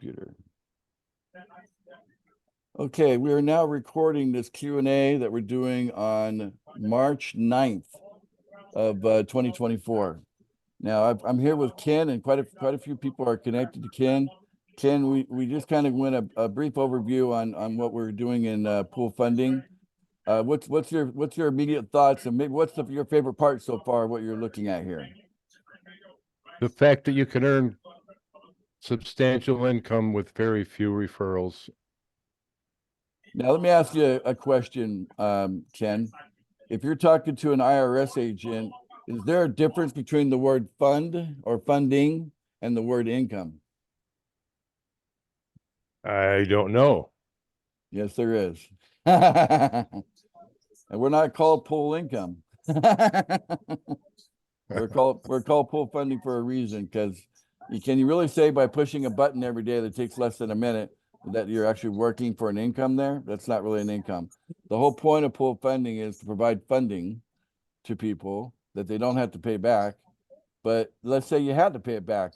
computer. Okay, we are now recording this Q&A that we're doing on March 9th of 2024. Now I'm here with Ken, and quite a few people are connected to Ken. Ken, we just kind of went a brief overview on what we're doing in pool funding. What's your immediate thoughts, and maybe what's your favorite part so far? What you're looking at here? The fact that you can earn substantial income with very few referrals. Now, let me ask you a question, Ken. If you're talking to an IRS agent, is there a difference between the word fund or funding and the word income? I don't know. Yes, there is. And we're not called pool income. We're called pool funding for a reason, because can you really say by pushing a button every day that takes less than a minute that you're actually working for an income there? That's not really an income. The whole point of pool funding is to provide funding to people that they don't have to pay back. But let's say you had to pay it back.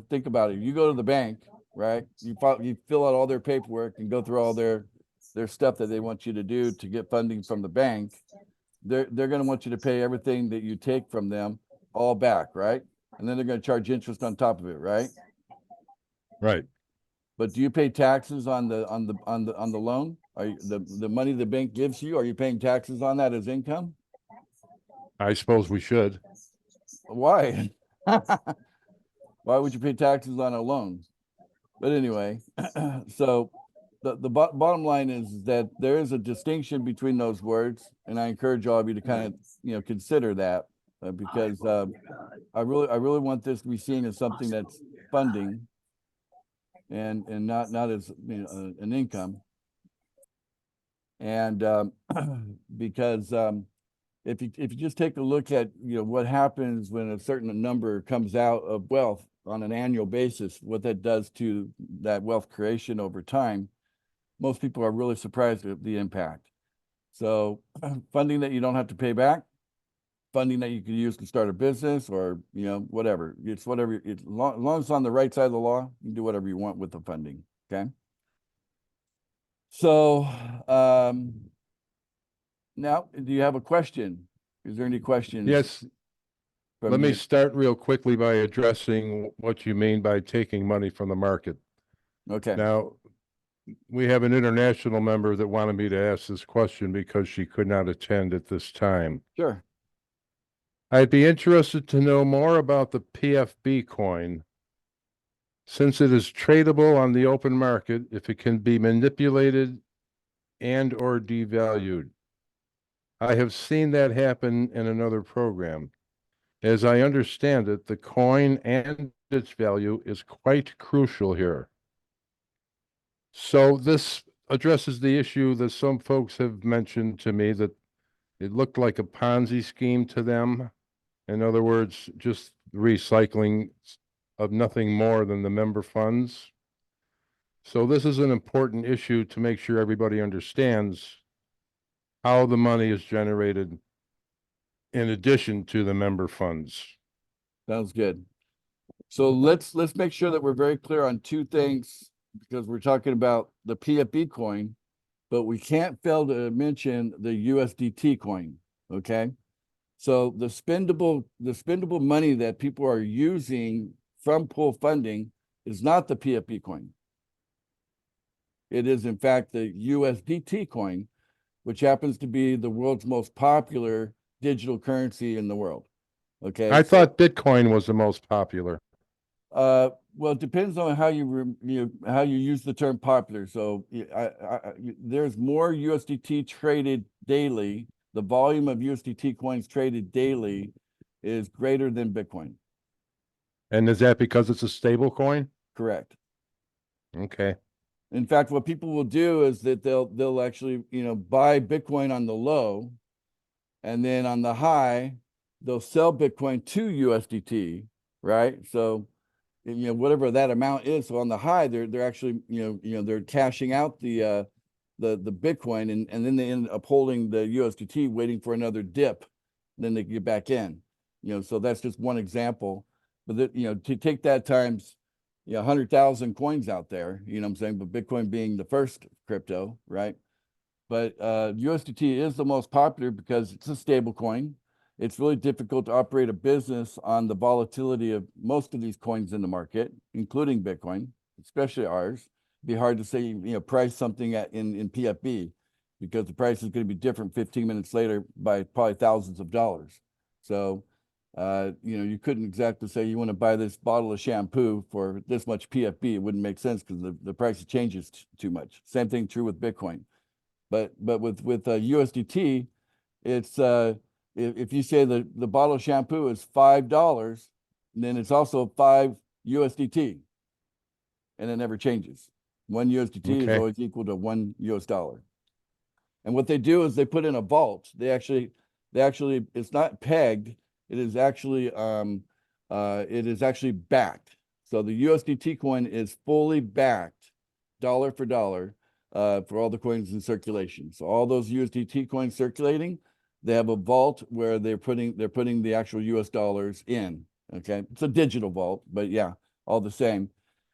Think about it. You go to the bank, right? You fill out all their paperwork and go through all their stuff that they want you to do to get funding from the bank. They're going to want you to pay everything that you take from them all back, right? And then they're going to charge interest on top of it, right? Right. But do you pay taxes on the loan? Are you, the money the bank gives you, are you paying taxes on that as income? I suppose we should. Why? Why would you pay taxes on a loan? But anyway, so the bottom line is that there is a distinction between those words, and I encourage all of you to kind of consider that, because I really want this to be seen as something that's funding and not as an income. And because if you just take a look at what happens when a certain number comes out of wealth on an annual basis, what that does to that wealth creation over time, most people are really surprised at the impact. So funding that you don't have to pay back, funding that you can use to start a business, or whatever. It's whatever. As long as it's on the right side of the law, you can do whatever you want with the funding. Okay. So now, do you have a question? Is there any questions? Yes. Let me start real quickly by addressing what you mean by taking money from the market. Okay. Now, we have an international member that wanted me to ask this question because she could not attend at this time. Sure. I'd be interested to know more about the PFB coin. Since it is tradable on the open market, if it can be manipulated and or devalued. I have seen that happen in another program. As I understand it, the coin and its value is quite crucial here. So this addresses the issue that some folks have mentioned to me, that it looked like a Ponzi scheme to them. In other words, just recycling of nothing more than the member funds. So this is an important issue to make sure everybody understands how the money is generated in addition to the member funds. Sounds good. So let's make sure that we're very clear on two things, because we're talking about the PFB coin, but we can't fail to mention the USDT coin. Okay. So the spendable money that people are using from pool funding is not the PFB coin. It is, in fact, the USDT coin, which happens to be the world's most popular digital currency in the world. Okay. I thought Bitcoin was the most popular. Well, it depends on how you use the term popular. So there's more USDT traded daily. The volume of USDT coins traded daily is greater than Bitcoin. And is that because it's a stable coin? Correct. Okay. In fact, what people will do is that they'll actually buy Bitcoin on the low, and then on the high they'll sell Bitcoin to USDT, right? So whatever that amount is. So on the high, they're actually they're cashing out the Bitcoin, and then they end up holding the USDT, waiting for another dip, then they get back in. So that's just one example. But to take that times 100,000 coins out there, you know what I'm saying? But Bitcoin being the first crypto, right? But USDT is the most popular because it's a stable coin. It's really difficult to operate a business on the volatility of most of these coins in the market, including Bitcoin, especially ours. It'd be hard to say, price something in PFB because the price is going to be different 15 minutes later by probably thousands of dollars. So, you couldn't exactly say you want to buy this bottle of shampoo for this much PFB. It wouldn't make sense because the price changes too much. Same thing true with Bitcoin. But with USDT, it's if you say the bottle of shampoo is $5, then it's also 5 USDT, and it never changes. 1 USDT is Okay. always equal to $1. And what they do is they put in a vault. They actually it's not pegged. It is actually backed. So the USDT coin is fully backed, dollar for dollar, for all the coins in circulation. So all those USDT coins circulating, they have a vault where they're putting the actual US dollars in. Okay, it's a digital vault, but yeah, all the same,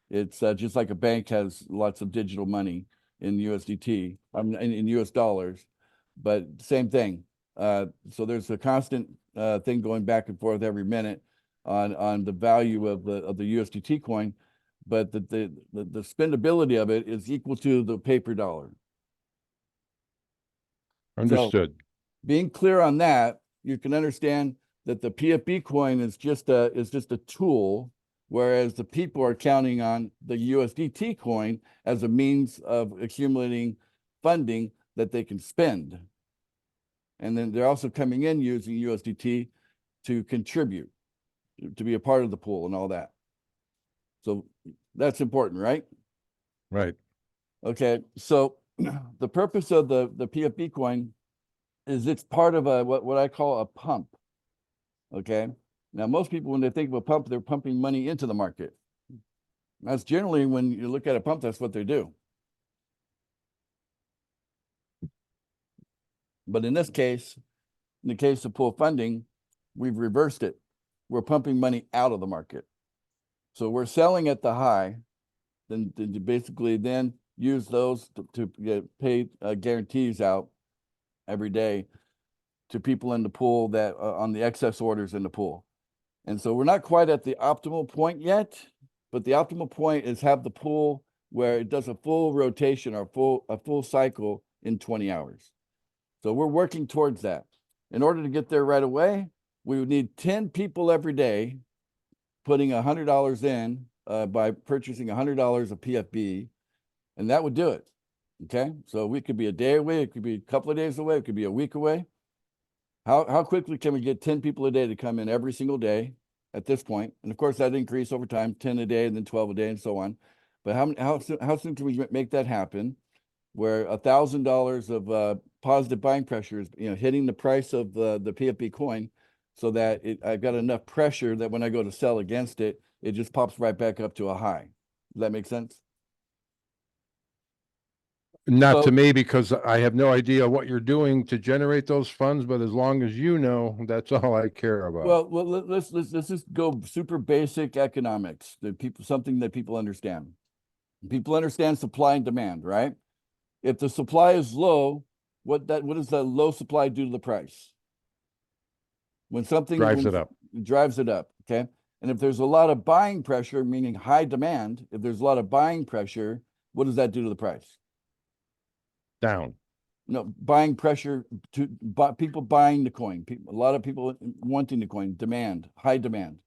it's just like a bank has lots of digital money in USDT, in US dollars, but same thing. So there's a constant thing going back and forth every minute on the value of the USDT coin, but the spendability of it is equal to the paper dollar. Understood. So being clear on that, you can understand that the PFB coin is just a tool, whereas the people are counting on the USDT coin as a means of accumulating funding that they can spend. And then they're also coming in using USDT to contribute, to be a part of the pool and all that. So that's important, right? Right. Okay, so the purpose of the PFB coin is it's part of what I call a pump. Okay, now most people, when they think of a pump, they're pumping money into the market. That's generally, when you look at a pump, that's what they do. But in this case, in the case of pool funding, we've reversed it. We're pumping money out of the market. So we're selling at the high, then to basically then use those to get paid guarantees out every day to people in the pool that on the excess orders in the pool. And so we're not quite at the optimal point yet, but the optimal point is have the pool where it does a full rotation or a full cycle in 20 hours. So we're working towards that. In order to get there right away, we would need 10 people every day putting $100 in by purchasing $100 of PFB, and that would do it. Okay, so we could be a day away, it could be a couple of days away, it could be a week away. How quickly can we get 10 people a day to come in every single day at this point? And of course, that increase over time, 10 a day and then 12 a day and so on. But how soon can we make that happen? Where $1,000 of positive buying pressure is hitting the price of the PFB coin, so that I've got enough pressure that when I go to sell against it, it just pops right back up to a high. Does that make sense? Not So, to me, because I have no idea what you're doing to generate those funds, but as long as you know, that's all I care about. well, let's just go super basic economics. Something that people understand. People understand supply and demand, right? If the supply is low, what does the low supply do to the price? When something Drives it up. drives it up, okay? And if there's a lot of buying pressure, meaning high demand, if there's a lot of buying pressure, what does that do to the price? Down. No, buying pressure to people buying the coin. A lot of people wanting the coin. Demand, high demand.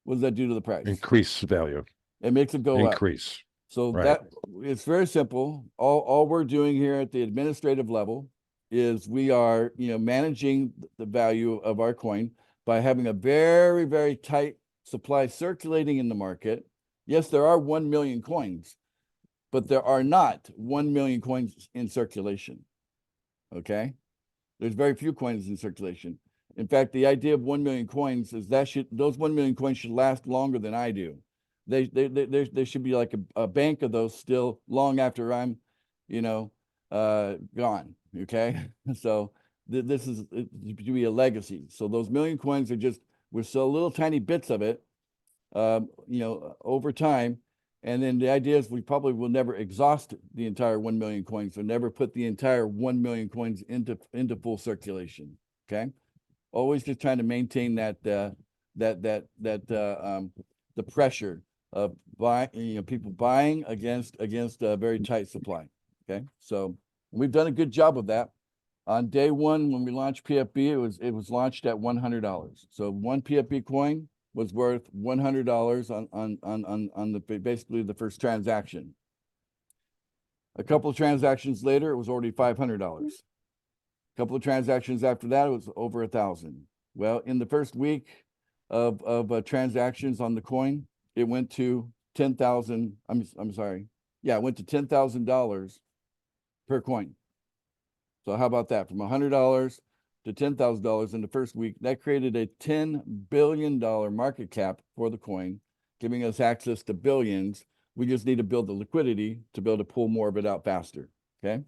What does that do to the price? Increase value. It makes it go up. Increase. So Right. that it's very simple. All we're doing here at the administrative level is we are, managing the value of our coin by having a very, very tight supply circulating in the market. Yes, there are 1 million coins, but there are not 1 million coins in circulation. Okay, there's very few coins in circulation. In fact, the idea of 1 million coins is those 1 million coins should last longer than I do. There should be like a bank of those still long after I'm, gone. Okay, so this is to be a legacy. So those million coins are we're still little tiny bits of it, over time. And then the idea is we probably will never exhaust the entire 1 million coins, or never put the entire 1 million coins into full circulation. Okay. Always just trying to maintain the pressure of people buying against a very tight supply. Okay. So we've done a good job of that. On day one, when we launched PFB, it was launched at $100. So one PFB coin was worth $100 on the basically the first transaction. A couple of transactions later, it was already $500. A couple of transactions after that, it was over 1,000. Well, in the first week of transactions on the coin, it went to 10,000. I'm sorry. Yeah, it went to $10,000 per coin. So how about that? From $100 to $10,000 in the first week, that created a $10 billion market cap for the coin, giving us access to billions. We just need to build the liquidity to be able to pull more of it out faster. Okay.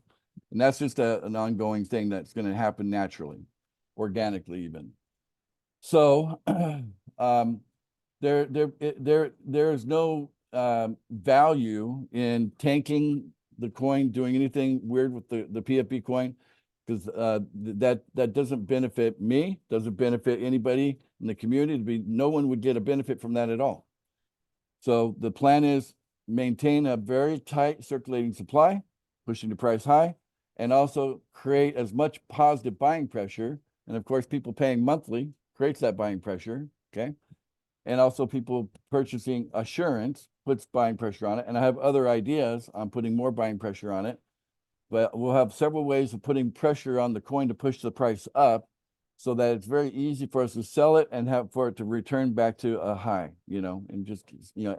And that's just an ongoing thing that's going to happen naturally, organically even. So there's no value in tanking the coin, doing anything weird with the PFP coin, because that doesn't benefit me, doesn't benefit anybody in the community. No one would get a benefit from that at all. So the plan is maintain a very tight circulating supply, pushing the price high, and also create as much positive buying pressure. And of course, people paying monthly creates that buying pressure. Okay. And also people purchasing assurance puts buying pressure on it. And I have other ideas on putting more buying pressure on it, but we'll have several ways of putting pressure on the coin to push the price up, so that it's very easy for us to sell it and for it to return back to a high, and just,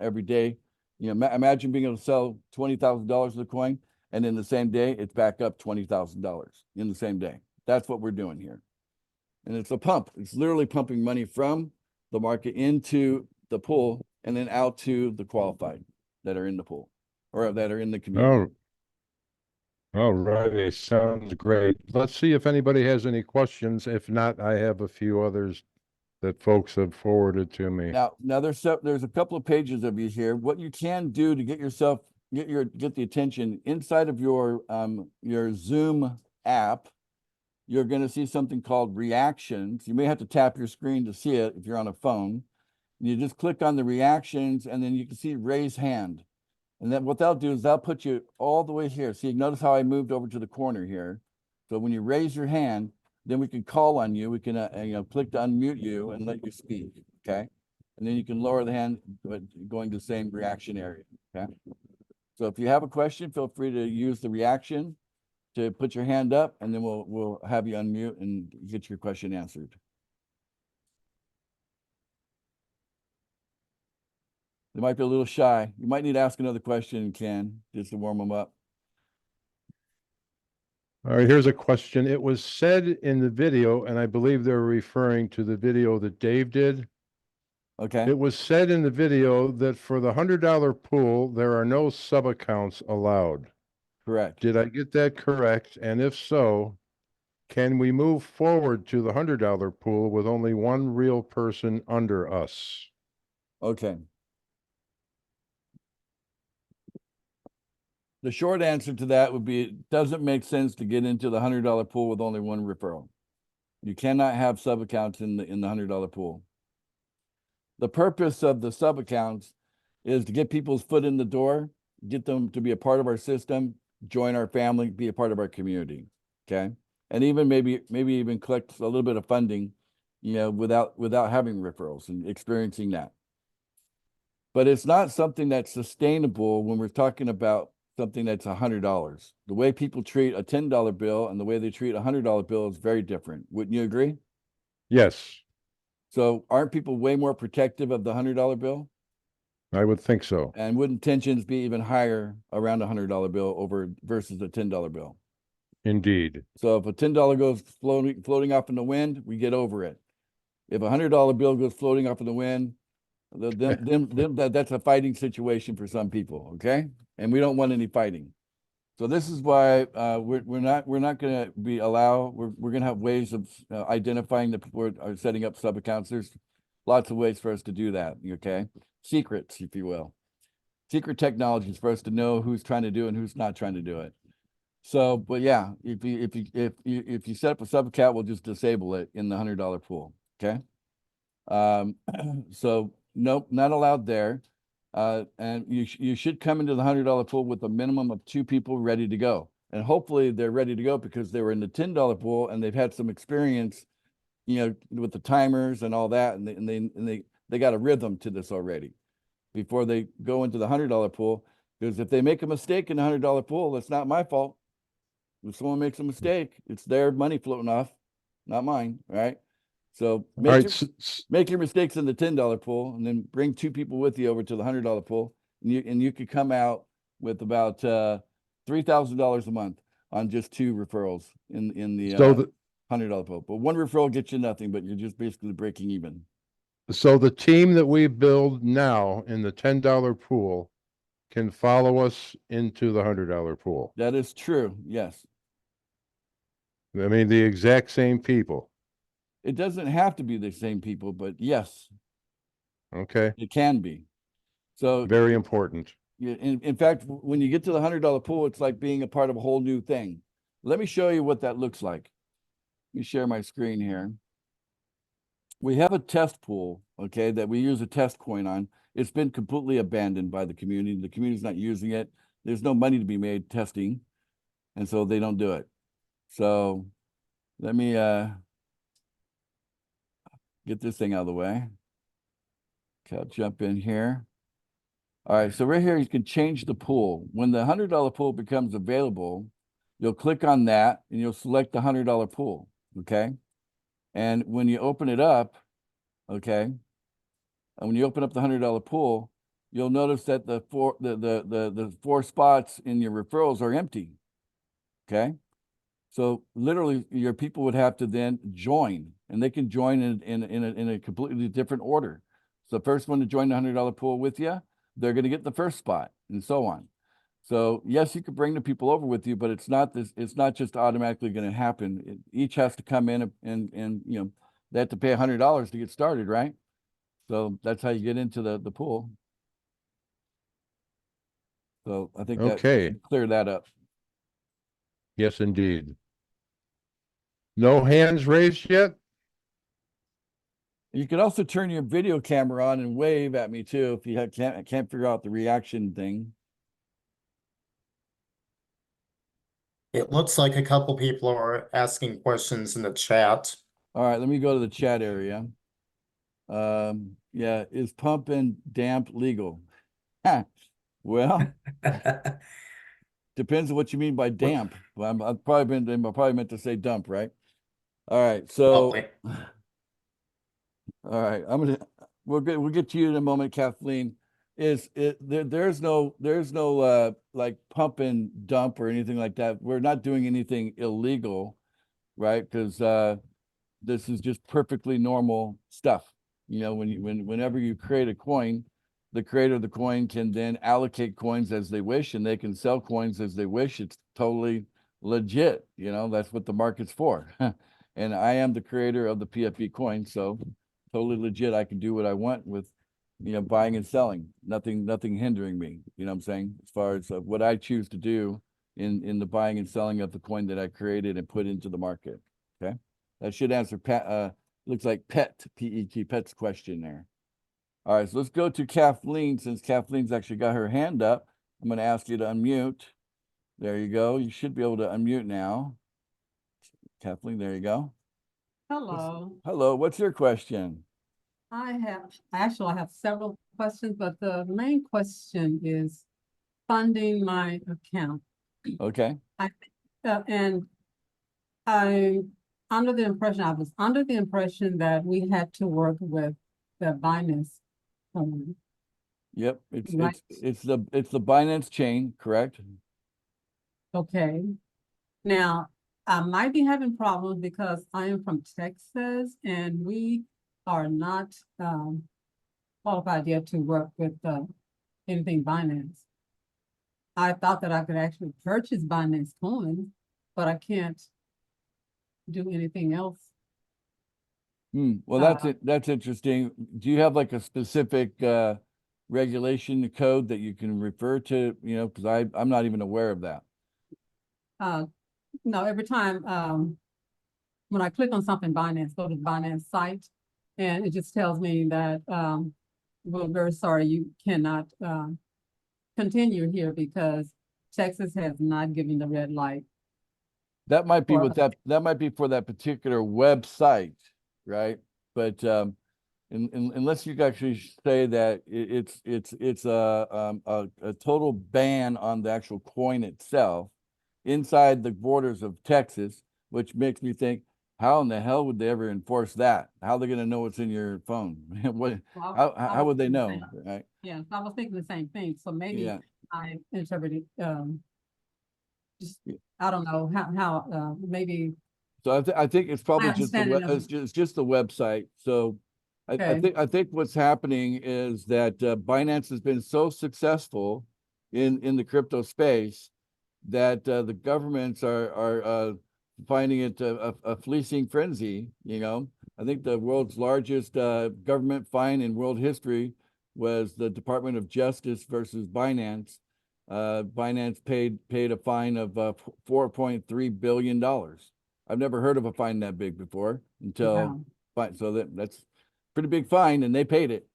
every day, imagine being able to sell $20,000 of the coin, and in the same day, it's back up $20,000 in the same day. That's what we're doing here. And it's a pump. It's literally pumping money from the market into the pool and then out to the qualified that are in the pool or that are in the community. Oh, all righty. Sounds great. Let's see if anybody has any questions. If not, I have a few others that folks have forwarded to me. Now there's a couple of pages of you here. What you can do to get the attention inside of your Zoom app, you're going to see something called reactions. You may have to tap your screen to see it if you're on a phone. And you just click on the reactions, and then you can see raise hand. And then what they'll do is they'll put you all the way here. So you notice how I moved over to the corner here. So when you raise your hand, then we can call on you. We can click to unmute you and let you speak. Okay. And then you can lower the hand, but going to the same reaction area. Okay. So if you have a question, feel free to use the reaction to put your hand up, and then we'll have you unmute and get your question answered. They might be a little shy. You might need to ask another question, Ken, just to warm them up. All right, here's a question. It was said in the video, and I believe they're referring to the video that Dave did. Okay. It was said in the video that for the $100 pool, there are no sub-accounts allowed. Correct. Did I get that correct? And if so, can we move forward to the $100 pool with only one real person under us? Okay. The short answer to that would be, it doesn't make sense to get into the $100 pool with only one referral. You cannot have sub accounts in the $100 pool. The purpose of the sub accounts is to get people's foot in the door, get them to be a part of our system, join our family, be a part of our community. Okay. And even maybe even collect a little bit of funding, without having referrals and experiencing that. But it's not something that's sustainable when we're talking about something that's $100. The way people treat a $10 bill and the way they treat a $100 bill is very different. Wouldn't you agree? Yes. So aren't people way more protective of the $100 bill? I would think so. And wouldn't tensions be even higher around a $100 bill versus a $10 bill? Indeed. So if a $10 goes floating off in the wind, we get over it. If a $100 bill goes floating off in the wind, that's a fighting situation for some people. Okay. And we don't want any fighting. So this is why we're not going to we're going to have ways of identifying the people who are setting up sub accounts. There's lots of ways for us to do that. Okay. secrets, if you will. Secret technologies for us to know who's trying to do it and who's not trying to do it. So, but yeah, if you set up a sub account, we'll just disable it in the $100 pool. Okay. So nope, not allowed there. And you should come into the $100 pool with a minimum of 2 people ready to go. And hopefully they're ready to go because they were in the $10 pool and they've had some experience, you know, with the timers and all that, and they got a rhythm to this already before they go into the $100 pool. Because if they make a mistake in the $100 pool, that's not my fault. If someone makes a mistake, it's their money floating off, not mine, right? So All make right, your, make your mistakes in the $10 pool, and then bring 2 people with you over to the $100 pool, and you could come out with about $3,000 a month on just 2 referrals in the so the, $100 pool. But 1 referral gets you nothing, but you're just basically breaking even. so the team that we build now in the $10 pool can follow us into the $100 pool. That is true. Yes. I mean, the exact same people. It doesn't have to be the same people, but yes, Okay, it can be. So very important. yeah, in fact, when you get to the $100 pool, it's like being a part of a whole new thing. Let me show you what that looks like. Let me share my screen here. We have a test pool, okay, that we use a test coin on. It's been completely abandoned by the community. The community's not using it. There's no money to be made testing, and so they don't do it. So let me get this thing out of the way. Okay, I'll jump in here. All right, so right here, you can change the pool. When the $100 pool becomes available, you'll click on that and you'll select the $100 pool, okay? And when you open it up, okay, and when you open up the $100 pool, you'll notice that the 4 spots in your referrals are empty, okay? So literally, your people would have to then join, and they can join in a completely different order. So the first one to join the $100 pool with you, they're going to get the first spot, and so on. So yes, you could bring the people over with you, but it's not just automatically going to happen. Each has to come in and you know, they have to pay $100 to get started, right? So that's how you get into the pool. So I think that Okay, clear that up. yes, indeed. No hands raised yet? You can also turn your video camera on and wave at me too if you can't figure out the reaction thing. It looks like a couple people are asking questions in the chat. All right, let me go to the chat area. Yeah, is pump and damp legal? Well, depends on what you mean by damp. I've probably meant to say dump, right? All right, so Probably. all right, we'll get to you in a moment, Kathleen. There's no like pump and dump or anything like that. We're not doing anything illegal, right? Because this is just perfectly normal stuff. You know, whenever you create a coin, the creator of the coin can then allocate coins as they wish, and they can sell coins as they wish. It's totally legit. You know, that's what the market's for. And I am the creator of the PFP coin, so totally legit. I can do what I want with, you know, buying and selling. Nothing hindering me. You know what I'm saying? As far as what I choose to do in the buying and selling of the coin that I created and put into the market. Okay, that should answer looks like Pet's question there. All right, so let's go to Kathleen. Since Kathleen's actually got her hand up, I'm going to ask you to unmute. There you go. You should be able to unmute now. Kathleen, there you go. Hello. Hello, what's your question? I have several questions, but the main question is funding my account. Okay. And I was under the impression that we had to work with the Binance coin. Yep, it's Right. it's the Binance chain, correct? Okay. Now, I might be having problems because I am from Texas and we are not qualified yet to work with anything Binance. I thought that I could actually purchase Binance coins, but I can't do anything else. Well, that's interesting. Do you have like a specific regulation code that you can refer to, you know, because I'm not even aware of that. No, every time, when I click on something Binance, go to the Binance site, and it just tells me that, we're very sorry, you cannot, continue here because Texas has not given the red light. That might be For what that might be for that particular website, right? But unless you actually say that it's a total ban on the actual coin itself inside the borders of Texas, which makes me think, how in the hell would they ever enforce that? How are they going to know what's in your phone? What? Well, I How was would they thinking the know, same- right? Yeah, I was thinking the same thing, so maybe Yeah. I interpreted, just, Yeah. I don't know, how, maybe, So I think it's probably My just the understanding of- it's just the website. So Okay. I think what's happening is that Binance has been so successful in the crypto space that the governments are finding it a fleecing frenzy. You know, I think the world's largest government fine in world history was the Department of Justice versus Binance. Binance paid a fine of $4.3 billion. I've never heard of a fine that big before until wow. fine. So that's pretty big fine, and they paid it.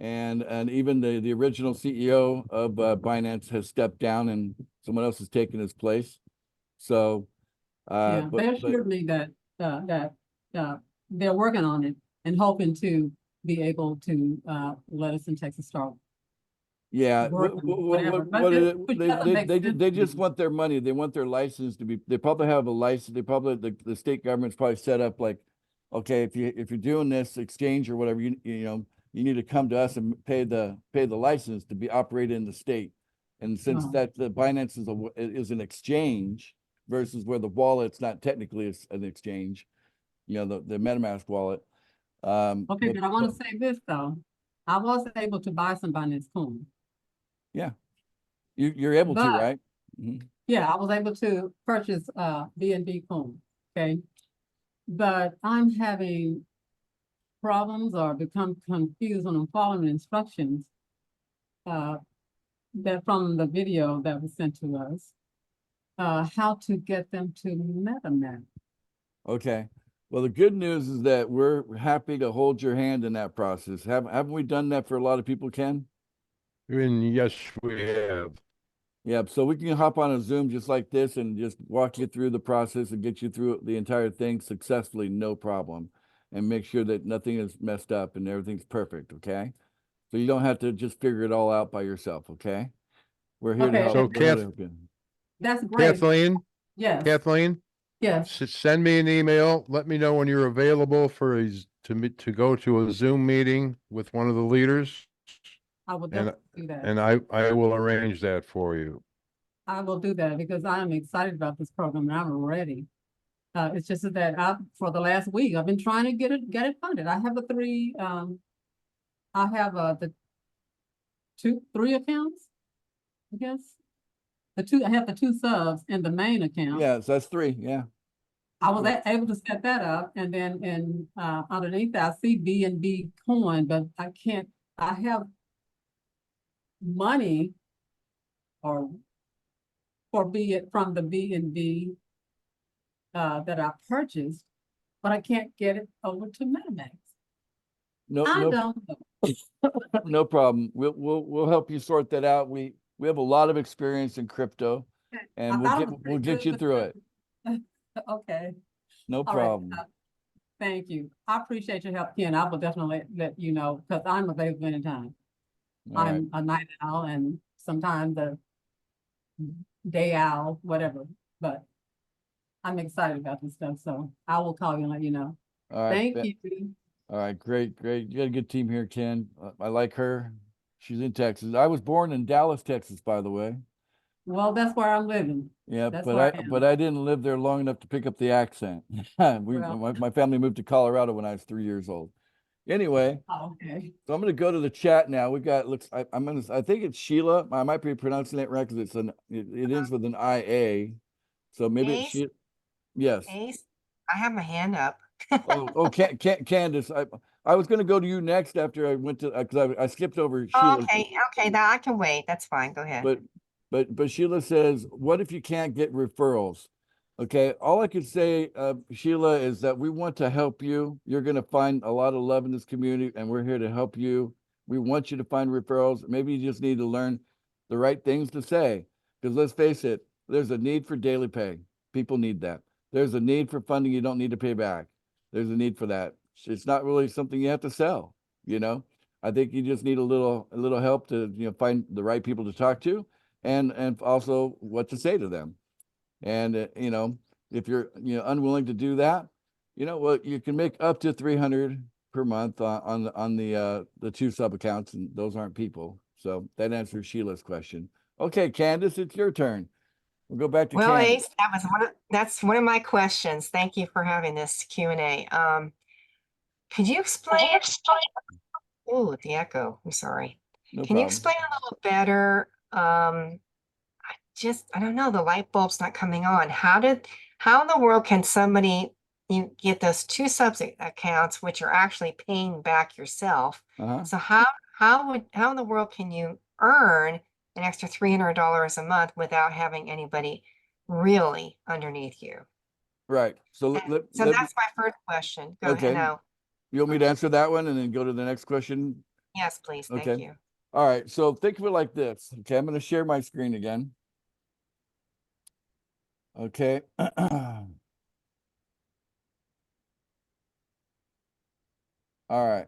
And even the original CEO of Binance has stepped down, and someone else has taken his place. So, Yeah, but they assured me that, they're working on it and hoping to be able to, let us in Texas start. yeah, working, whatever, but which doesn't make sense they to just me. want their money. They want their license to be. They probably have a license. They probably the state government's probably set up like, okay, if you're doing this exchange or whatever, you know, you need to come to us and pay the license to be operated in the state. And since Oh. that the Binance is an exchange versus where the wallet's not technically an exchange, you know, the MetaMask wallet. Okay, but I want to say this though, I was able to buy some Binance coin. yeah, you're able to, But- right? Mhm. Yeah, I was able to purchase, BNB coin, okay? But I'm having problems or become confused when I'm following instructions, that from the video that was sent to us, how to get them to MetaMask. Okay. Well, the good news is that we're happy to hold your hand in that process. Haven't we done that for a lot of people, Ken? And yes, we have. Yeah, so we can hop on a Zoom just like this and just walk you through the process and get you through the entire thing successfully, no problem. And make sure that nothing is messed up and everything's perfect, okay? So you don't have to just figure it all out by yourself, okay? We're here to Okay. help. So we're here to Kath- help you. That's great, Kathleen, yes, Kathleen, yes, send me an email. Let me know when you're available for to go to a Zoom meeting with one of the leaders, I will and definitely do that. and I will arrange that for you. I will do that because I am excited about this program and I'm ready. It's just that for the last week, I've been trying to get it funded. I have I have, the three accounts, I guess. I have the two subs and the main account. Yeah, so that's 3, yeah. I was Yeah. able to set that up and then, underneath that, I see BNB coin, but I can't, I have money or from the BNB that I purchased, but I can't get it over to MetaMask. I No, don't know. no problem. We'll help you sort that out. We have a lot of experience in crypto, Okay. and I thought it was we'll pretty get good, you but through it. Okay, No all right. problem. Thank you. I appreciate your help, Ken. I will definitely let you know, because I'm available anytime. All right. I'm a night owl and sometimes a day owl, whatever, but I'm excited about this stuff, so I will call you and let you know. All right. Thank you. All right. Great. You got a good team here, Ken. I like her. She's in Texas. I was born in Dallas, Texas, by the way. Well, that's where I'm living. Yeah, That's where I am. but I didn't live there long enough to pick up the accent. Well- My family moved to Colorado when I was 3 years old. Anyway, Oh, okay. so I'm gonna go to the chat now. We got I think it's Sheila. I might be pronouncing it right because it ends with an IA. So maybe it's Ace? Sheila. Yes. Ace, I have my hand up. Candace, I was gonna go to you next after I went to, cause I skipped over Sheila. Okay, that I can wait. That's fine. Go ahead. But Sheila says, what if you can't get referrals? Okay, all I could say, Sheila, is that we want to help you. You're gonna find a lot of love in this community and we're here to help you. We want you to find referrals. Maybe you just need to learn the right things to say. Because let's face it, there's a need for daily pay. People need that. There's a need for funding you don't need to pay back. There's a need for that. It's not really something you have to sell, you know? I think you just need a little help to, find the right people to talk to and also what to say to them. And, if you're, unwilling to do that, well, you can make up to 300 per month on the two sub accounts, and those aren't people. So that answers Sheila's question. Okay, Candace, it's your turn. We'll go back to Well, Candace. Ace, that's one of my questions. Thank you for having this Q&A. Could you explain? Oh, the echo. I'm sorry. No Can you problem. explain a little better? I don't know, the light bulb's not coming on. How in the world can somebody, you get those two sub accounts, which are actually paying back yourself? Uh-huh. So how in the world can you earn an extra $300 a month without having anybody really underneath you? Right. So So that's my first question. Go Okay. ahead now. you want me to answer that one and then go to the next question? Yes, please. Thank Okay. you. All right. So think of it like this. Okay. I'm going to share my screen again. Okay. All right.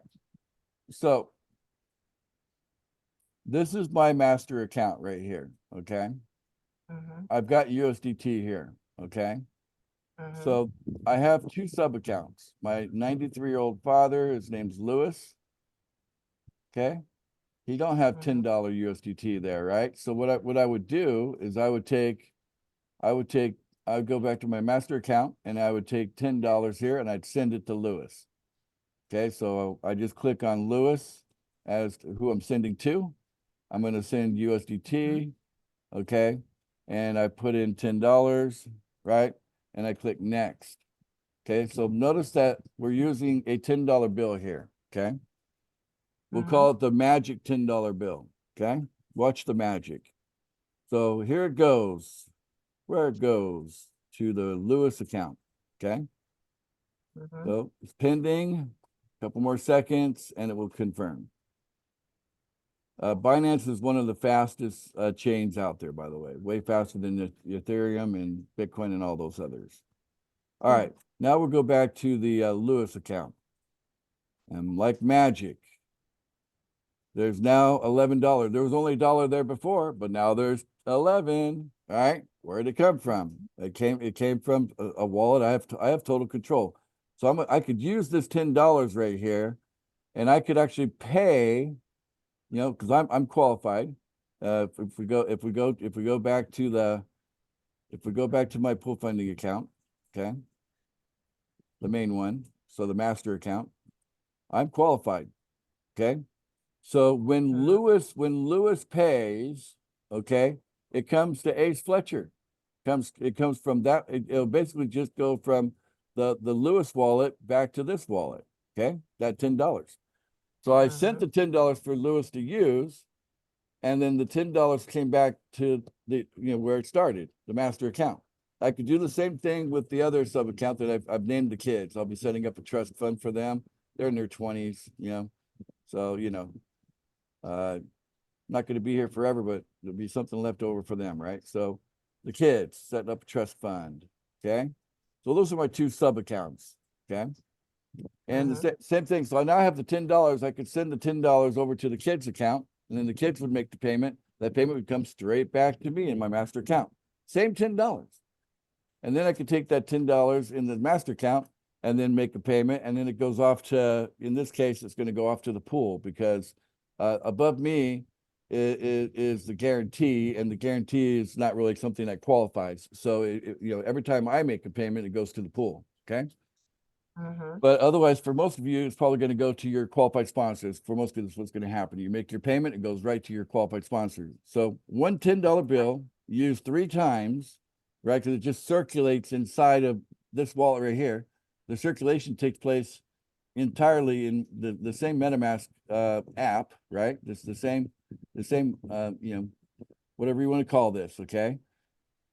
So this is my master account right here. Okay. Mhm, I've got USDT here. Okay. mhm, So I have two sub accounts. My 93-year-old father, his name's Lewis. Okay. He don't have $10 USDT there, right? So what I would do is I would go back to my master account and I would take $10 here and I'd send it to Lewis. Okay, so I just click on Lewis as to who I'm sending to. I'm going to send USDT. Okay, and I put in $10, right? And I click next. Okay, so notice that we're using a $10 bill here. Okay, we'll call it the magic $10 bill. Okay, watch the magic. So here it goes, where it goes to the Lewis account. Okay, mhm. so it's pending, a couple more seconds, and it will confirm. Binance is one of the fastest chains out there, by the way faster than the Ethereum and Bitcoin and all those others. All right, now we'll go back to the Lewis account. And like magic, there's now $11. There was only $1 there before, but now there's 11. All right, where did it come from? It came from a wallet. I have total control. So I could use this $10 right here, and I could actually pay, because I'm qualified. If we go back to my pool funding account, okay, the main one, so the master account, I'm qualified. Okay, so when Lewis pays, okay, it comes to Ace Fletcher. It comes from that. It'll basically just go from the Lewis wallet back to this wallet. Okay, that $10. So I sent the $10 for Lewis to use, and then the $10 came back to the where it started, the master account. I could do the same thing with the other sub account that I've named the kids. I'll be setting up a trust fund for them. They're in their 20s, so not going to be here forever, but there'll be something left over for them, right? So the kids setting up a trust fund. Okay, so those are my two sub accounts. Okay. And the same thing. So I now have the $10. I could send the $10 over to the kids' account, and then the kids would make the payment. That payment would come straight back to me in my master account. Same $10. And then I could take that $10 in the master account and then make a payment. And then it goes off to, in this case, it's going to go off to the pool because above me is the guarantee, and the guarantee is not really something that qualifies. So, every time I make a payment, it goes to the pool. Okay. But otherwise, for most of you, it's probably going to go to your qualified sponsors. For most of us, what's going to happen? You make your payment, it goes right to your qualified sponsors. So one $10 bill used 3 times, right? Because it just circulates inside of this wallet right here. The circulation takes place, entirely in the same MetaMask app, right? This the same you know, whatever you want to call this, okay?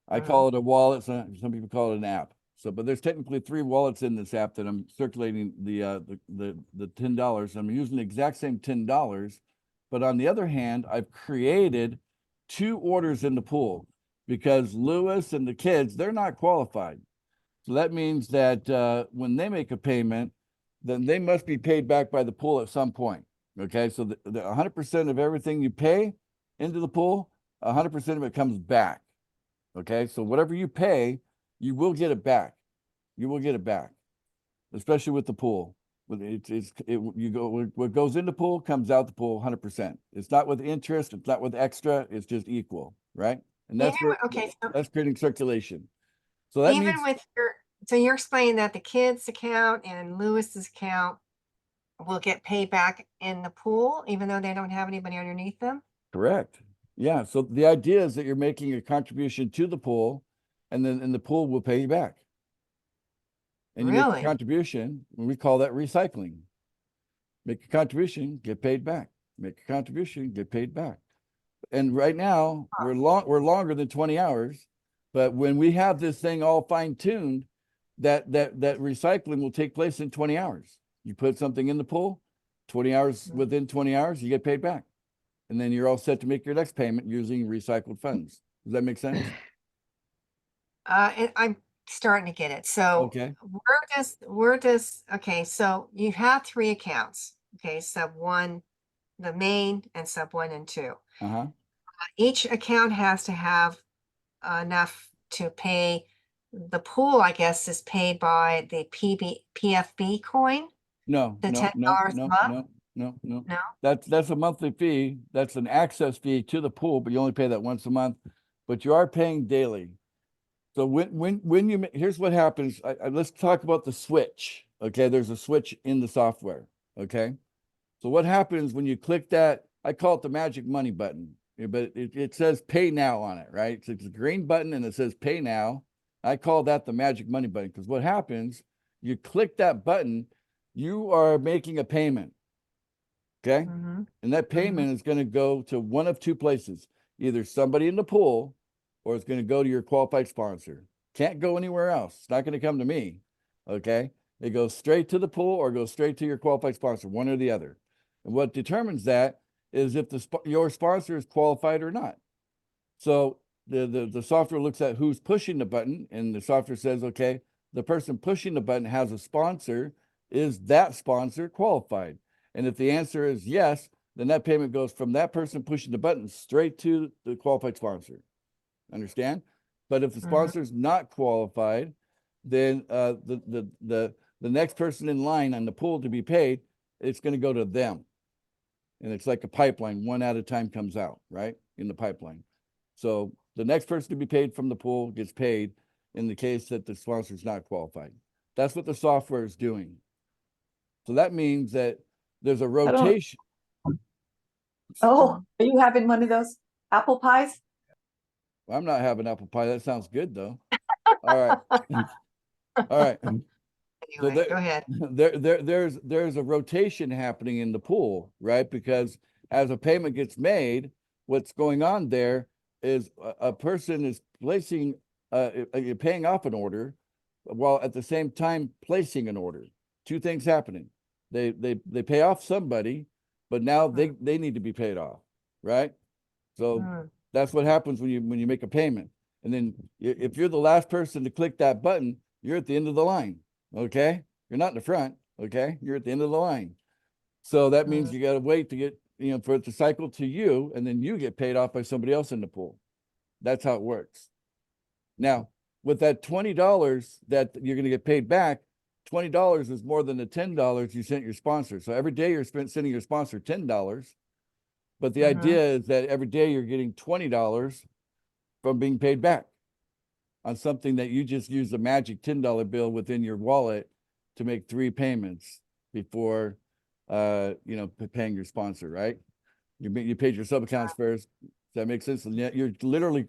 I call it a wallet, some people call it an app. So, but there's technically 3 wallets in this app that I'm circulating the $10. I'm using the exact same $10, but on the other hand, I've created 2 orders in the pool because Lewis and the kids, they're not qualified. So that means that when they make a payment, then they must be paid back by the pool at some point. Okay, so the 100% of everything you pay into the pool, 100% of it comes back. Okay, so whatever you pay, you will get it back. You will get it back, especially with the pool. What goes in the pool comes out the pool 100%. It's not with interest. It's not with extra. It's just equal, right? And that's Even what, okay, so that's creating circulation. So that even means with so you're explaining that the kids' account and Lewis's account will get paid back in the pool, even though they don't have anybody underneath them? correct. Yeah. So the idea is that you're making a contribution to the pool, and then the pool will pay you back. And you make Really? a contribution, and we call that recycling. Make a contribution, get paid back. Make a contribution, get paid back. And right now, we're longer than 20 hours, but when we have this thing all fine-tuned, that recycling will take place in 20 hours. You put something in the pool, 20 hours, within 20 hours, you get paid back. And then you're all set to make your next payment using recycled funds. Does that make sense? And I'm starting to get it. So Okay. okay, so you have 3 accounts. Okay, sub 1, the main, and sub 1 and 2. Uh-huh. Each account has to have enough to pay the pool, I guess, is paid by the PFB coin. No, The no, $10 no, a no, month? no. No? That's a monthly fee. That's an access fee to the pool, but you only pay that once a month. But you are paying daily. So when you here's what happens. Let's talk about the switch. Okay, there's a switch in the software. Okay, so what happens when you click that? I call it the magic money button, but it says pay now on it, right? So it's a green button and it says pay now. I call that the magic money button because what happens? You click that button, you are making a payment. Okay, Mhm. and that payment is going to go to one of 2 places, either somebody in the pool or it's going to go to your qualified sponsor. Can't go anywhere else. It's not going to come to me. Okay. It goes straight to the pool or goes straight to your qualified sponsor, one or the other. And what determines that is if your sponsor is qualified or not. So the software looks at who's pushing the button, and the software says, okay, the person pushing the button has a sponsor. Is that sponsor qualified? And if the answer is yes, then that payment goes from that person pushing the button straight to the qualified sponsor. Understand? But if the sponsor is not qualified, then the next person in line on the pool to be paid, it's going to go to them. And it's like a pipeline, one at a time comes out, right? In the pipeline. So the next person to be paid from the pool gets paid in the case that the sponsor is not qualified. That's what the software is doing. So that means that there's a rotation. Oh, are you having one of those apple pies? I'm not having apple pie. That sounds good though. All right. All right. So Anyway, go ahead. there's a rotation happening in the pool, right? Because as a payment gets made, what's going on there is a person is placing paying off an order while at the same time placing an order. 2 things happening. They pay off somebody, but now they need to be paid off, right? So that's what happens when you make a payment. And then if you're the last person to click that button, you're at the end of the line. Okay. You're not in the front. Okay. You're at the end of the line. So that means you got to wait to get, for it to cycle to you, and then you get paid off by somebody else in the pool. That's how it works. Now, with that $20 that you're going to get paid back, $20 is more than the $10 you sent your sponsor. So every day you're sending your sponsor $10. But the idea is that every day you're getting $20 from being paid back on something that you just use a magic $10 bill within your wallet to make 3 payments before, paying your sponsor, right? You paid your sub accounts first. Does that make sense? And yet you're literally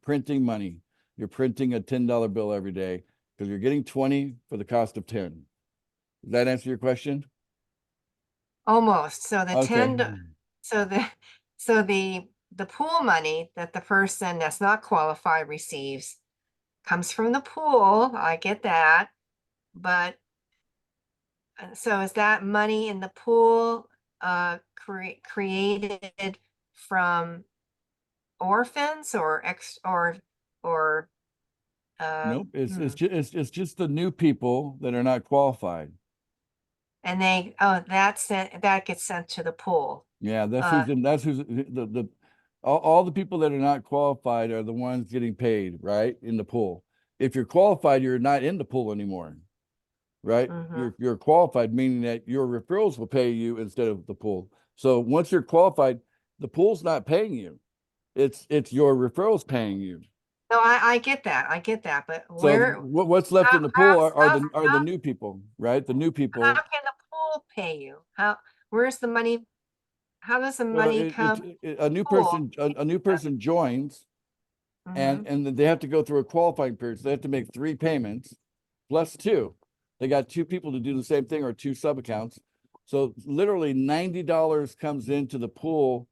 printing money. You're printing a $10 bill every day because you're getting 20 for the cost of 10. Does that answer your question? Almost. So the Okay. so the pool money that the person that's not qualified receives comes from the pool. I get that. But so is that money in the pool created from orphans or Nope, it's hmm. it's just the new people that are not qualified. And that gets sent to the pool. Yeah, Uh, that's who's all the people that are not qualified are the ones getting paid, right? In the pool. If you're qualified, you're not in the pool anymore, right? Mhm. You're qualified, meaning that your referrals will pay you instead of the pool. So once you're qualified, the pool's not paying you. It's your referrals paying you. No, I get that. I get that. But So where, what's left in the pool are the how new people, right? The new how people. can the pool pay you? Where's the money? How does the Well, money come? a new Pool. person a new person joins, Mhm. and then they have to go through a qualifying period. So they have to make 3 payments plus 2. They got 2 people to do the same thing or 2 sub accounts. So literally $90 comes into the pool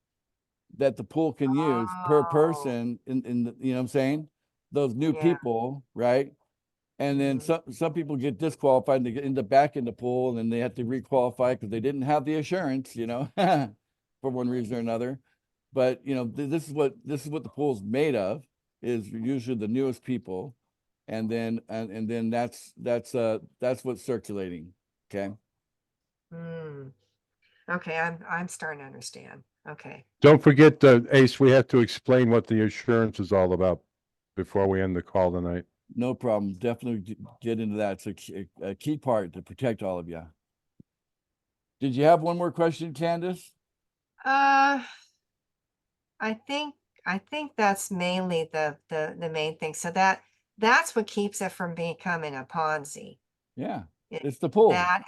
that the pool can use per Oh, person in the, you know what I'm saying? Those new yeah. people, right? And then Mhm. some people get disqualified and they get in the back in the pool and then they have to requalify because they didn't have the assurance, you know, for one reason or another. But you know, this is what the pool's made of, is usually the newest people, and then that's what's circulating. Okay. Mm. Okay, I'm starting to understand. Okay. Don't forget, Ace, we have to explain what the assurance is all about before we end the call tonight. No problem. Definitely get into that. It's a key part to protect all of you. Did you have one more question, Candace? Uh, I think that's mainly the main thing. So that's what keeps it from becoming a Ponzi. Yeah, It, it's the pool. that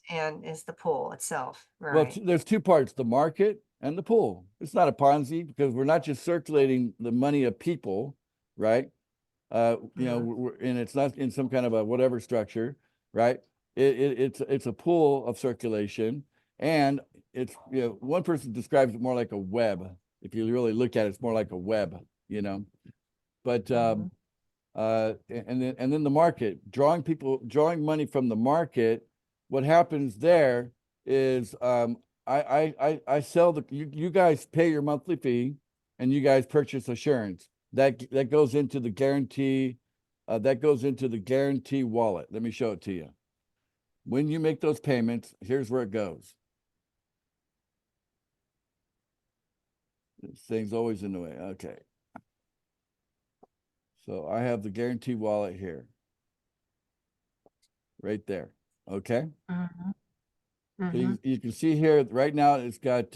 and is the pool itself, Well, right? there's 2 parts, the market and the pool. It's not a Ponzi because we're not just circulating the money of people, right? You know, and it's not in some kind of a whatever structure, right? It's a pool of circulation, and it's, you know, one person describes it more like a web. If you really look at it, it's more like a web, you know. But and then the market, drawing money from the market. What happens there is I sell you guys pay your monthly fee, and you guys purchase assurance that goes into the guarantee, that goes into the guarantee wallet. Let me show it to you. When you make those payments, here's where it goes. This thing's always in the way. Okay. So I have the guarantee wallet here, right there. Okay. Mhm. So Mhm. you can see here right now it's got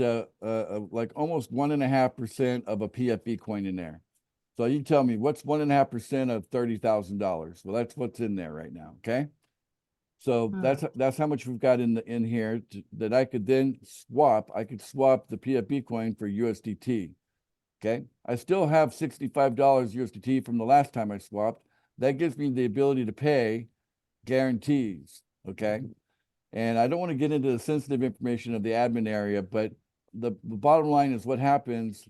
like almost 1.5% of a PFB coin in there. So you tell me what's 1.5% of $30,000. Well, that's what's in there right now. Okay. So that's how much we've got in here that I could then swap. I could swap the PFB coin for USDT. Okay. I still have $65 USDT from the last time I swapped. That gives me the ability to pay guarantees. Okay. And I don't want to get into the sensitive information of the admin area, but the bottom line is what happens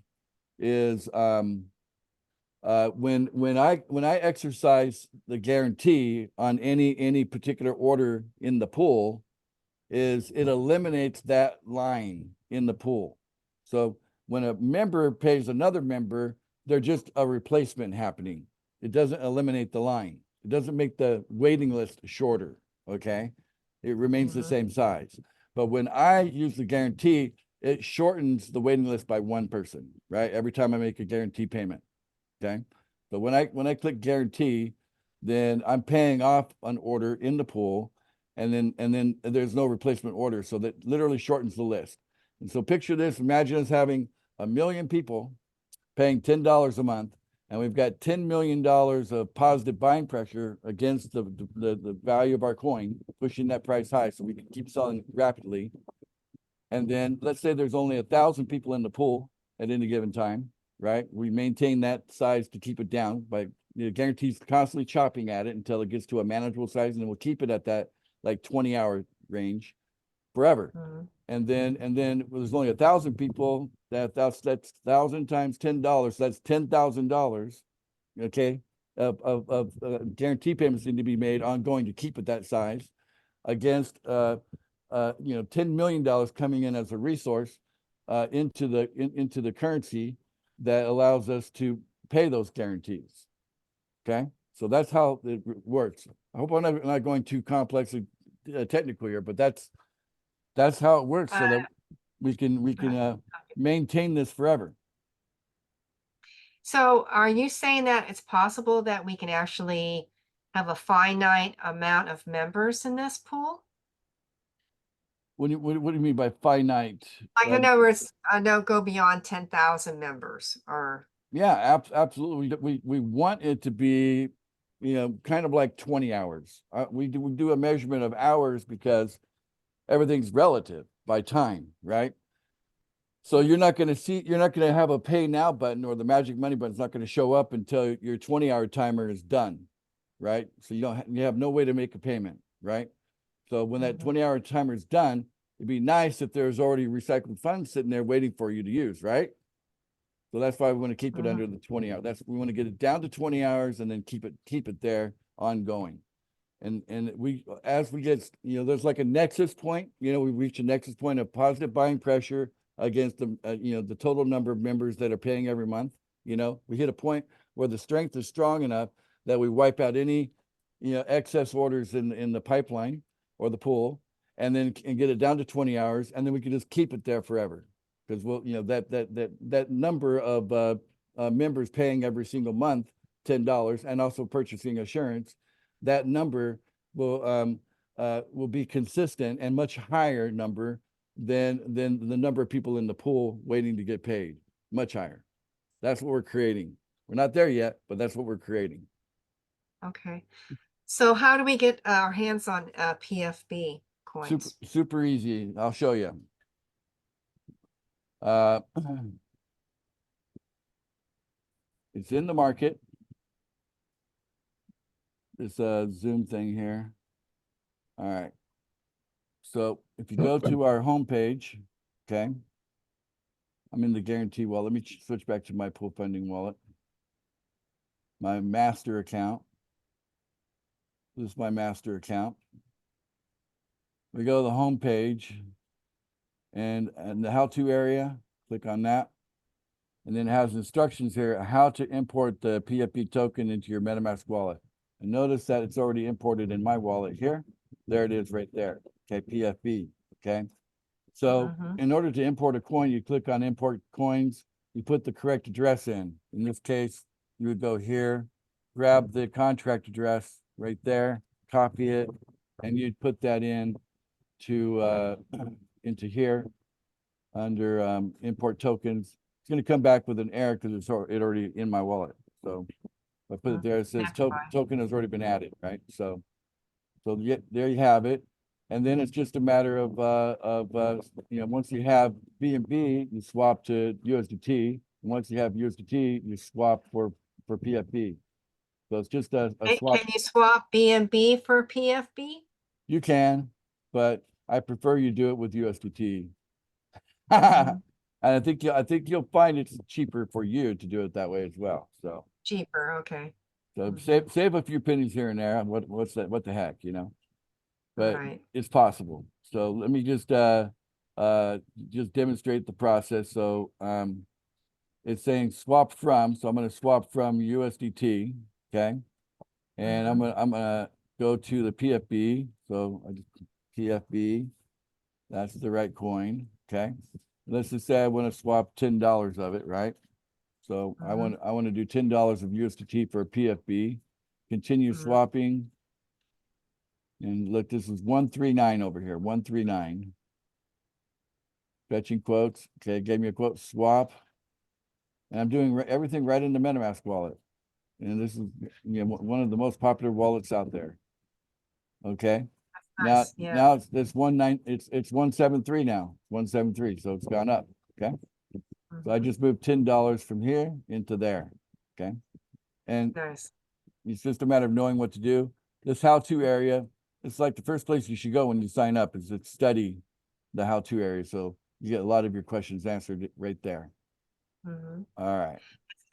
is when I exercise the guarantee on any particular order in the pool, is it eliminates that line in the pool. So when a member pays another member, they're just a replacement happening. It doesn't eliminate the line. It doesn't make the waiting list shorter. Okay. It remains the same size. But when I use the guarantee, it shortens the waiting list by 1 person, right? Every time I make a guarantee payment. Okay. But when I click guarantee, then I'm paying off an order in the pool, and then there's no replacement order. So that literally shortens the list. And so picture this, imagine us having 1 million people paying $10 a month, and we've got $10 million of positive buying pressure against the value of our coin, pushing that price high so we can keep selling rapidly. And then let's say there's only 1,000 people in the pool at any given time, right? We maintain that size to keep it down by guarantees constantly chopping at it until it gets to a manageable size, and then we'll keep it at that like 20-hour range forever. Mhm. And then there's only 1,000 people, that's 1,000 times $10, that's $10,000. Okay, of guarantee payments need to be made ongoing to keep it that size against, $10 million coming in as a resource into the currency that allows us to pay those guarantees. Okay, so that's how it works. I hope I'm not going too complex technical here, but that's how it works, so that we can maintain this forever. So are you saying that it's possible that we can actually have a finite amount of members in this pool? What do you mean by finite? Like in other words, don't go beyond 10,000 members or, Yeah, absolutely. We want it to be, kind of like 20 hours. We do a measurement of hours because everything's relative by time, right? So you're not going to have a pay now button, or the magic money button's not going to show up until your 20-hour timer is done, right? So you have no way to make a payment, right? So when that 20-hour timer is done, it'd be nice if there's already recycled funds sitting there waiting for you to use, right? So that's why we want to keep it under the 20 hour. We want to get it down to 20 hours and then keep it there ongoing. And as we get, there's like a nexus point, we reach a nexus point of positive buying pressure against the total number of members that are paying every month. We hit a point where the strength is strong enough that we wipe out any, excess orders in the pipeline or the pool, and get it down to 20 hours. And then we can just keep it there forever. Because that number of members paying every single month $10 and also purchasing assurance, that number will be consistent and much higher number than the number of people in the pool waiting to get paid. Much higher. That's what we're creating. We're not there yet, but that's what we're creating. okay. So how do we get our hands on PFB coins? Super easy. I'll show you. It's in the market. This Zoom thing here. All right. So if you go to our homepage, okay. I'm in the guarantee wallet. Let me switch back to my pool funding wallet. My master account. This is my master account. We go to the homepage and the how-to area, click on that. And then it has instructions here, how to import the PFB token into your MetaMask wallet. And notice that it's already imported in my wallet here. There it is right there. Okay, PFB, okay? So in order to import a coin, you click on import coins, you put the correct address in. In this case, you would go here, grab the contract address right there, copy it, and you'd put that in to into here under import tokens. It's going to come back with an error because it's already in my wallet. So if I put it there, it says token has already been added, right? So there you have it. And then it's just a matter of once you have BNB, you swap to USDT. And once you have USDT, you swap for PFB. So it's just a swap. Can you swap BNB for PFB? You can, but I prefer you do it with USDT. And I think you'll find it's cheaper for you to do it that way as well. So Cheaper, okay. so save a few pennies here and there. What's that? What the heck, But Right. it's possible. So let me just demonstrate the process. So it's saying swap from. So I'm going to swap from USDT. Okay, and I'm gonna go to the PFB. So I just PFB. That's the right coin. Okay. Let's just say I want to swap $10 of it, right? So I want to do $10 of USDT for a PFB. Continue swapping. And look, this is 139 over here. 139. Fetching quotes. Okay, gave me a quote. Swap. And I'm doing everything right in the MetaMask wallet. And this is one of the most popular wallets out there. Okay. Nice, Now it's 173 now. 173. So it's gone up. Okay. So I just moved $10 from here into there. Okay. And Nice. it's just a matter of knowing what to do. This how-to area it's like the first place you should go when you sign up is to study the how-to area. So you get a lot of your questions answered right there. Mhm. All right.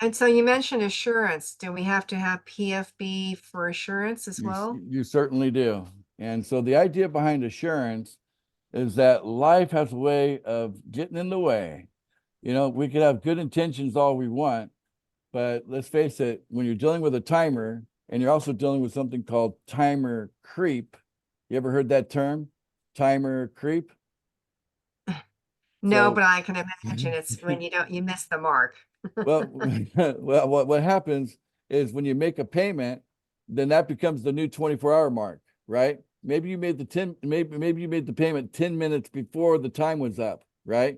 And so you mentioned assurance. Do we have to have PFB for assurance as well? You certainly do. And so the idea behind assurance is that life has a way of getting in the way. You know, we could have good intentions all we want, but let's face it, when you're dealing with a timer and you're also dealing with something called timer creep, you ever heard that term? Timer creep? No, So- but I can imagine it's when you miss the mark. Well, well, what happens is when you make a payment, then that becomes the new 24-hour mark, right? Maybe you made maybe you made the payment 10 minutes before the time was up, right?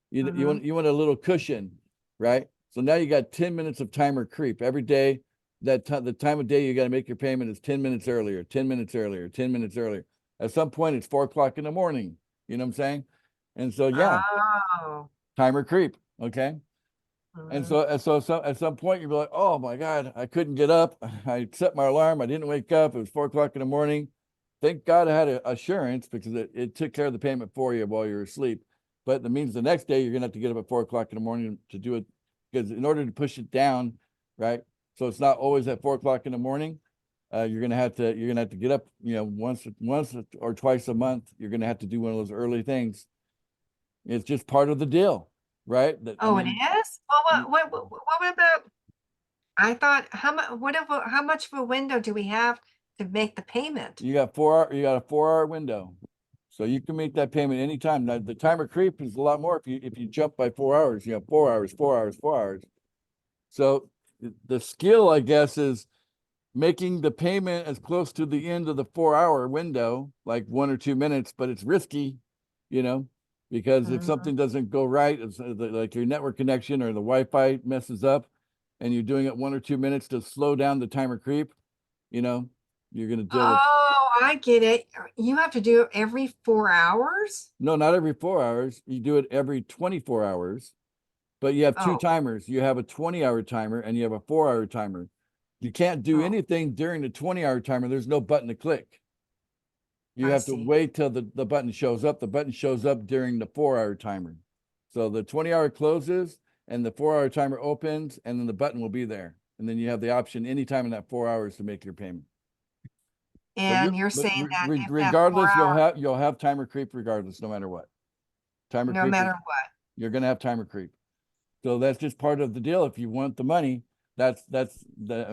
You want a little cushion, right? So now you got 10 minutes of timer creep every day. The time of day you got to make your payment is 10 minutes earlier, 10 minutes earlier, 10 minutes earlier. At some point, it's 4 o'clock in the morning. You know what I'm saying? And so, yeah, Oh. timer creep. Okay. And Mhm. so at some point you'll be like, oh my God, I couldn't get up. I set my alarm. I didn't wake up. It was 4 o'clock in the morning. Thank God I had assurance because it took care of the payment for you while you were asleep. But that means the next day you're gonna have to get up at 4 o'clock in the morning to do it, because in order to push it down, right? So it's not always at 4 o'clock in the morning. You're gonna have to get up, once or twice a month. You're gonna have to do one of those early things. It's just part of the deal, right? Oh, it is? Well, what about, I thought, how much of a window do we have to make the payment? You got a 4 hour window. So you can make that payment anytime. Now the timer creep is a lot more if you jump by 4 hours, 4 hours, 4 hours, 4 hours. So the skill, I guess, is making the payment as close to the end of the 4 hour window, like 1 or 2 minutes, but it's risky, because if Mhm. something doesn't go right, it's like your network connection or the Wi-Fi messes up and you're doing it 1 or 2 minutes to slow down the timer creep, you're going to deal with. Oh, I get it. You have to do it every 4 hours? No, not every 4 hours. You do it every 24 hours, but you have two Oh, timers. You have a 20-hour timer and you have a 4 hour timer. You can't do Oh. anything during the 20-hour timer. There's no button to click. You I have to see. wait till the button shows up. The button shows up during the 4 hour timer. So the 20-hour closes and the 4 hour timer opens, and then the button will be there. And then you have the option anytime in that 4 hours to make your payment. And you're saying that if that 4 Regardless, hour, you'll have timer creep regardless, no matter what. Timer no creep, matter what. you're gonna have timer creep. So that's just part of the deal. If you want the money, I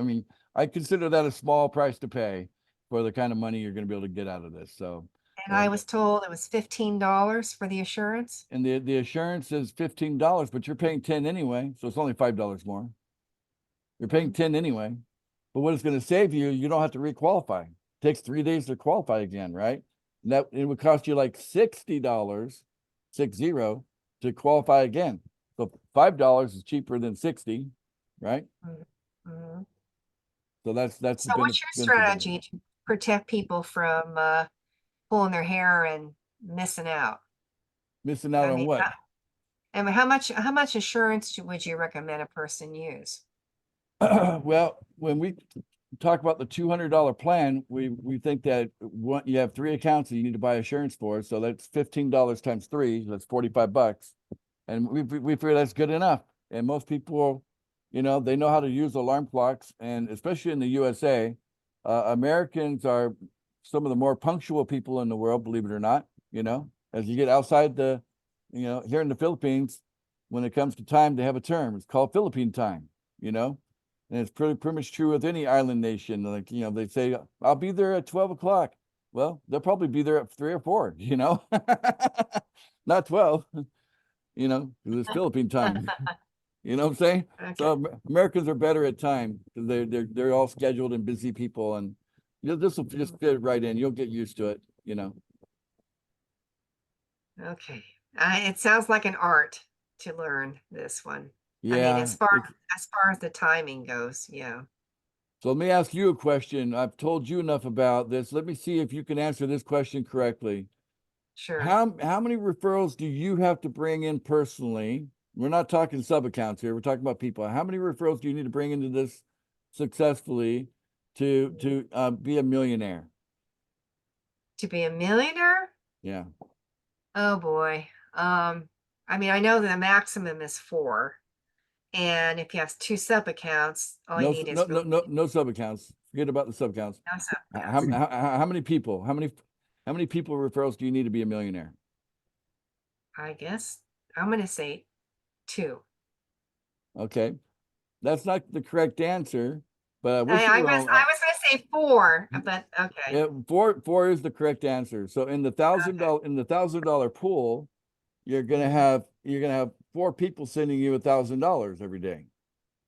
mean, I consider that a small price to pay for the kind of money you're gonna be able to get out of this. So, And I was told it was $15 for the assurance? and the assurance is $15, but you're paying 10 anyway, so it's only $5 more. You're paying 10 anyway. But what it's gonna save you, you don't have to requalify. Takes 3 days to qualify again, right? And that it would cost you like $60, 60, to qualify again. So $5 is cheaper than 60, right? Mhm. So that's the So what's your benefit of it. strategy to protect people from pulling their hair and missing out? Missing out I on mean, what? I mean, how much assurance would you recommend a person use? Well, when we talk about the $200 plan, we think that you have 3 accounts that you need to buy insurance for. So that's $15 times 3, that's $45. And we figure that's good enough. And most people, they know how to use alarm clocks, and especially in the USA, Americans are some of the more punctual people in the world, believe it or not. As you get outside here in the Philippines, when it comes to time, they have a term. It's called Philippine time. And it's pretty much true with any island nation. Like, they say, I'll be there at 12 o'clock. Well, they'll probably be there at 3 or 4, not 12, 'cause it's Philippine time. You know what I'm saying? Okay. So Americans are better at time because they're all scheduled and busy people, and this will just fit right in. You'll get used to it. Okay. It sounds like an art to learn this one. I mean, Yeah. as far as the timing goes, yeah. So let me ask you a question. I've told you enough about this. Let me see if you can answer this question correctly. Sure. How many referrals do you have to bring in personally? We're not talking sub accounts here. We're talking about people. How many referrals do you need to bring into this successfully to be a millionaire? To be a millionaire? Yeah. Oh, boy. I mean, I know that the maximum is 4. And if you have 2 sub accounts, all you No, need no, is no, really no sub accounts. Forget about the sub accounts. no sub How, accounts. how many people, how many people referrals do you need to be a millionaire? I guess I'm gonna say 2. Okay. That's not the correct answer, but I wish I you were was on. I was gonna say 4, but okay. Yeah, four is the correct answer. So in the $1,000 pool, you're gonna have 4 people sending you $1,000 every day.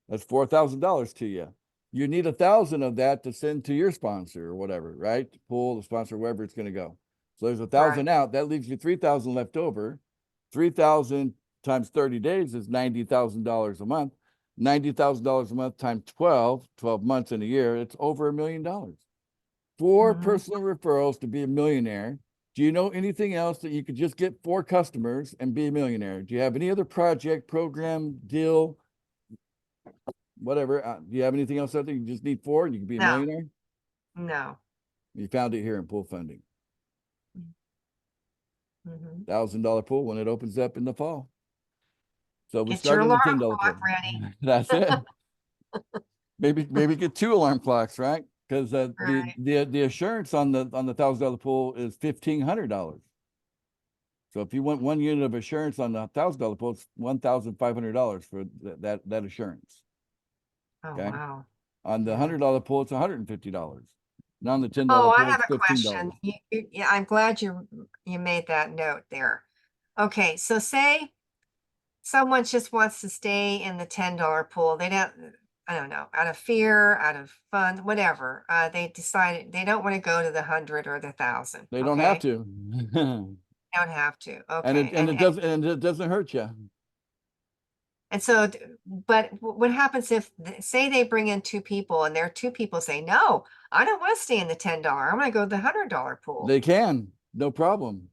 That's $4,000 to you. You need 1,000 of that to send to your sponsor or whatever, right? Pool, the sponsor, wherever it's gonna go. So there's 1,000 out. That leaves you 3,000 left over. 3,000 times 30 days is $90,000 a month. $90,000 a month times 12 months in a year, it's over $1 million. 4 Mhm. personal referrals to be a millionaire. Do you know anything else that you could just get 4 customers and be a millionaire? Do you have any other project, program, deal, whatever? Do you have anything else out there? You just need 4 and you can be a No. millionaire? No. You found it here in pool funding. Mhm. $1,000 pool when it opens up in the fall. So we Get your started the alarm $10 clock pool. ready. That's it. Maybe get 2 alarm clocks, right? Because Right. the assurance on the $1,000 pool is $1,500. So if you want 1 unit of assurance on the $1,000 pool, it's $1,500 for that assurance. Oh, Okay. wow. On the Yeah. $100 pool, it's $150. Now on the $10 Oh, I pool, have it's a question. $15. Yeah, I'm glad you made that note there. Okay, so say someone just wants to stay in the $10 pool. They don't, I don't know, out of fear, out of fun, whatever. They decided they don't want to go to the 100 or the 1,000. They don't have Okay, to. don't have to. And Okay, it doesn't hurt you. and so, but what happens if, say, they bring in 2 people, and there are 2 people say, "No, I don't want to stay in the $10. I'm going to go to the $100 pool." They can, no problem.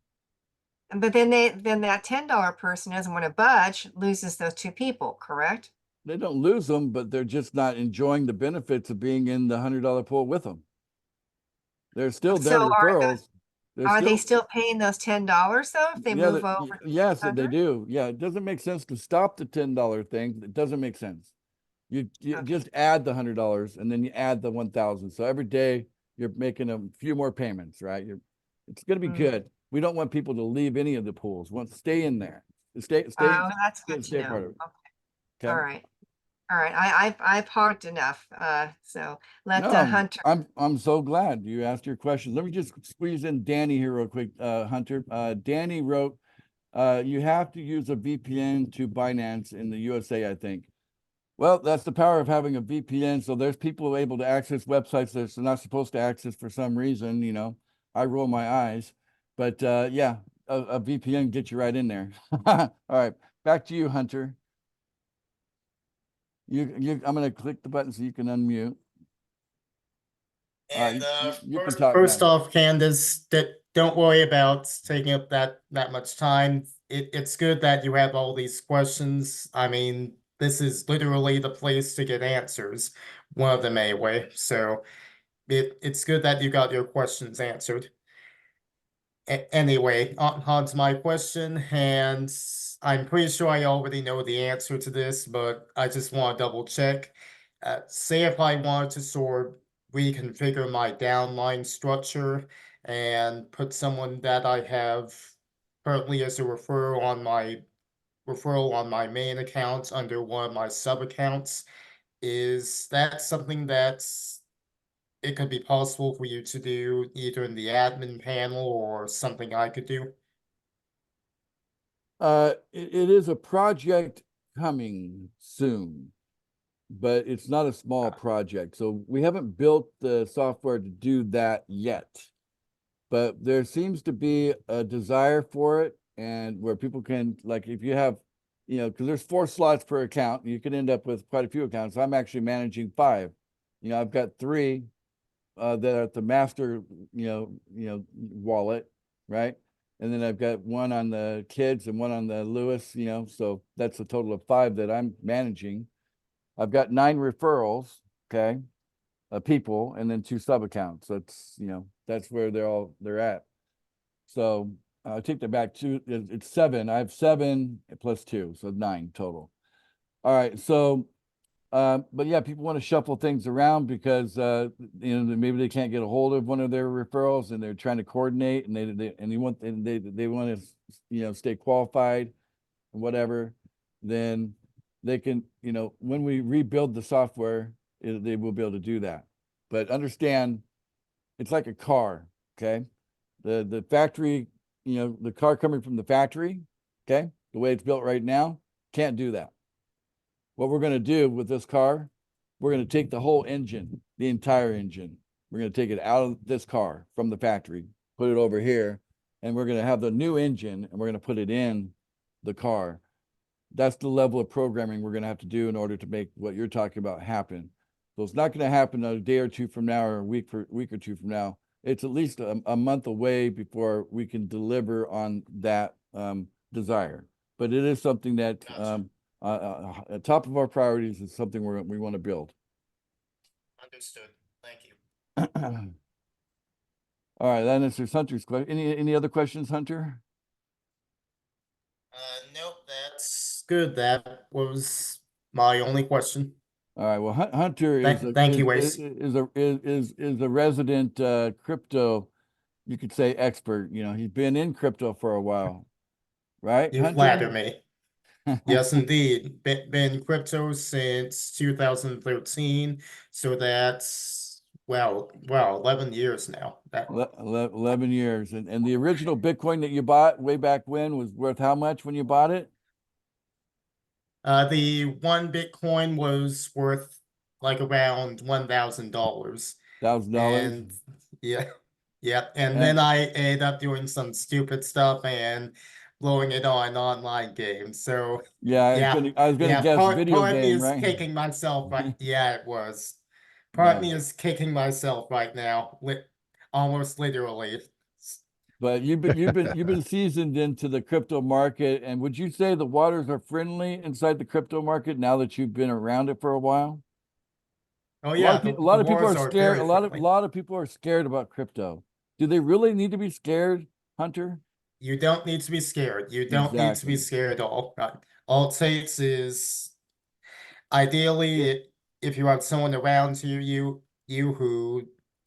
But then that $10 person doesn't want to budge, loses those 2 people, correct? They don't lose them, but they're just not enjoying the benefits of being in the $100 pool with them. They're still their So referrals. are they still paying those $10 though if they move over? to yes, they 100? do. Yeah, it doesn't make sense to stop the $10 thing. It doesn't make sense. You Okay. just add the $100 and then you add the 1,000. So every day you're making a few more payments, right? It's going to be Mm. good. We don't want people to leave any of the pools. Want to stay in there. Stay. Oh, that's good to Stay a know. part of it. Okay, all Okay. right. All right, I've talked enough. So let No, Hunter. I'm so glad you asked your questions. Let me just squeeze in Danny here real quick, Hunter. Danny wrote, you have to use a VPN to Binance in the USA, I think. Well, that's the power of having a VPN. So there's people able to access websites that they're not supposed to access for some reason, you know. I roll my eyes. But yeah, a VPN gets you right in there. All right, back to you, Hunter. I'm gonna click the button so you can unmute. And you can first, talk first now. off, Candace, don't worry about taking up that much time. It's good that you have all these questions. I mean, this is literally the place to get answers. One of them anyway. So it's good that you got your questions answered. Anyway, on to my question, and I'm pretty sure I already know the answer to this, but I just want to double check. Say if I wanted to sort of reconfigure my downline structure and put someone that I have currently as a referral on my main account under one of my sub accounts, is that something that's it could be possible for you to do either in the admin panel or something I could do? It is a project coming soon, but it's not a small project. So we haven't built the software to do that yet. But there seems to be a desire for it, and where people can, like, if you have, you know, because there's 4 slots per account, you can end up with quite a few accounts. I'm actually managing 5. You know, I've got 3 that are at the master, wallet, right? And then I've got 1 on the kids and 1 on the Lewis, you know, so that's a total of 5 that I'm managing. I've got 9 referrals, okay? people and then 2 sub accounts. That's, you know, that's where they're at. So I take that back to, it's 7. I have 7 plus 2, so 9 total. All right, so but yeah, people want to shuffle things around because you know, maybe they can't get a hold of one of their referrals and they're trying to coordinate and they want to, you know, stay qualified and whatever. Then they can, you know, when we rebuild the software, they will be able to do that. But understand, it's like a car, okay? The factory, you know, the car coming from the factory, okay, the way it's built right now, can't do that. What we're going to do with this car, we're going to take the whole engine, the entire engine. We're going to take it out of this car from the factory, put it over here, and we're going to have the new engine and we're going to put it in the car. That's the level of programming we're going to have to do in order to make what you're talking about happen. So it's not going to happen a day or two from now or a week or two from now. It's at least a month away before we can deliver on that desire. But it is something that top of our priorities is something we want to build. Understood. Thank you. All right, that answers Hunter's question. Any other questions, Hunter? Nope, that's good. That was my only question. All right. Well, Hunter Thank you, Wace. is a resident crypto, you could say, expert. You know, he's been in crypto for a while, right? You Hunter? flatter me. Yes, indeed. Been crypto since 2013. So that's, well, 11 years now. 11 years. And the original Bitcoin that you bought way back when was worth how much when you bought it? The 1 Bitcoin was worth like around $1,000. $1,000. And yeah, yeah. And then I ended up doing some stupid stuff and blowing it on online games. So Yeah, yeah, I was gonna guess part video of me game, is right? kicking myself right. Yeah, it was. Part of me is kicking myself right now, almost literally. But you've been seasoned into the crypto market, and would you say the waters are friendly inside the crypto market now that you've been around it for a while? Oh yeah, a lot of people wars are scared. very A lot friendly. of people are scared about crypto. Do they really need to be scared, Hunter? You don't need to be scared. You don't need to be Exactly. scared at all. All it takes is ideally if you have someone around you who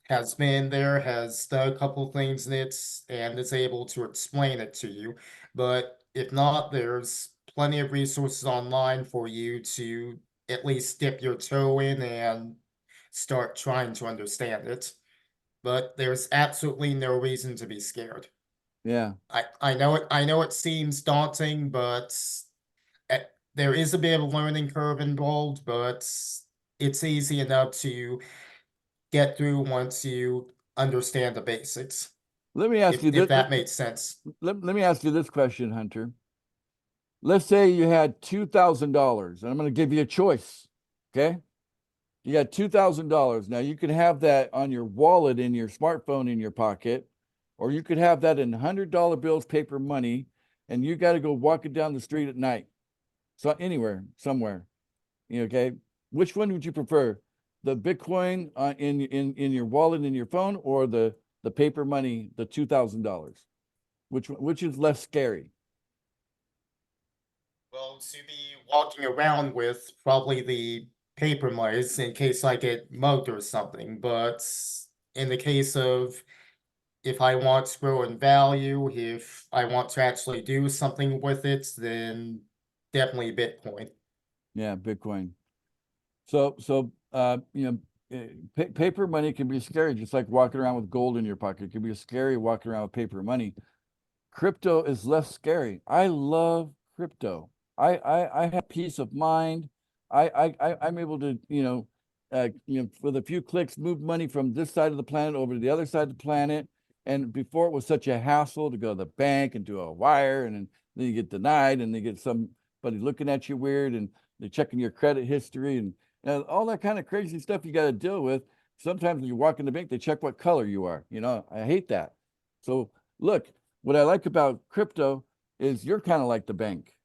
has been there, has done a couple things in it, and is able to explain it to you. But if not, there's plenty of resources online for you to at least dip your toe in and start trying to understand it. But there's absolutely no reason to be scared. Yeah. I know it seems daunting, but there is a bit of a learning curve involved, but it's easy enough to get through once you understand the basics. Let me ask you If this. that makes sense. Let me ask you this question, Hunter. Let's say you had $2,000, and I'm going to give you a choice. Okay. You got $2,000. Now you could have that on your wallet in your smartphone in your pocket, or you could have that in $100 bills, paper money, and you got to go walking down the street at night. So anywhere, somewhere. Okay. Which one would you prefer? The Bitcoin in your wallet in your phone, or the paper money, the $2,000? Which is less scary? Well, to be walking around with probably the paper money in case I get mugged or something, but in the case of if I want to grow in value, if I want to actually do something with it, then definitely Bitcoin. Yeah, Bitcoin. So you know, paper money can be scary, just like walking around with gold in your pocket. It can be scary walking around with paper money. Crypto is less scary. I love crypto. I have peace of mind. I'm able to, you know, with a few clicks, move money from this side of the planet over to the other side of the planet. And before it was such a hassle to go to the bank and do a wire, and then you get denied, and they get somebody looking at you weird, and they're checking your credit history and all that kind of crazy stuff you got to deal with. Sometimes when you walk in the bank, they check what color you are. You know, I hate that. So look, what I like about crypto is you're kind of like the bank.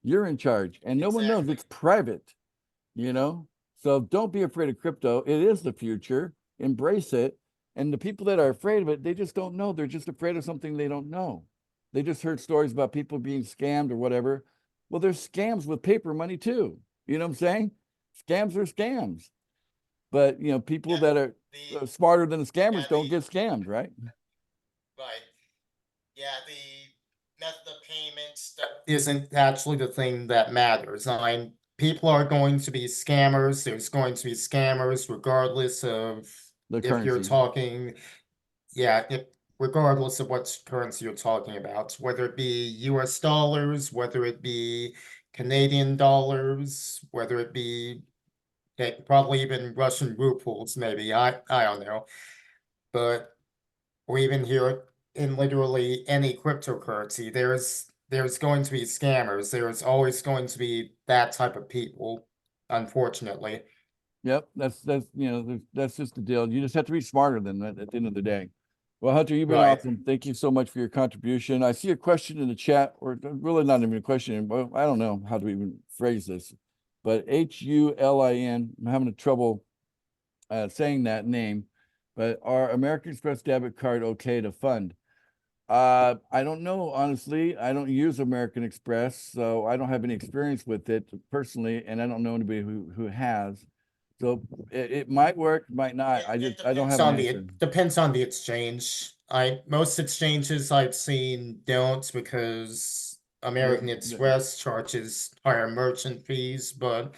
You're in charge, and no one knows. It's private, you know? So don't be afraid of crypto. It is the future. Embrace it. And the people that are afraid of it, they just don't know. They're just afraid of something they don't know. They just heard stories about people being scammed or whatever. Well, there's scams with paper money too. You know what I'm saying? Scams are scams. But you know, people Yeah, that are the- smarter than the scammers yeah, don't the- get scammed, right? Right. Yeah, the method of payments that isn't actually the thing that matters. I mean, people are going to be scammers. There's going to be scammers regardless of The if you're currency. talking, yeah, regardless of what currency you're talking about, whether it be US dollars, whether it be Canadian dollars, whether it be heck, probably even Russian rubles, maybe. I don't know. But or even here in literally any cryptocurrency, there's going to be scammers. There's always going to be that type of people, unfortunately. Yep, that's you know, that's just the deal. You just have to be smarter than that at the end of the day. Well, Hunter, you've been Right. awesome. Thank you so much for your contribution. I see a question in the chat, or really not even a question, but I don't know how to even phrase this. But HULIN, I'm having trouble saying that name. But are American Express debit card okay to fund? I don't know, honestly. I don't use American Express, so I don't have any experience with it personally, and I don't know anybody who has. So it might work, might not. I don't have an answer. It depends on the exchange. Most exchanges I've seen don't because American the- Express charges higher merchant fees, but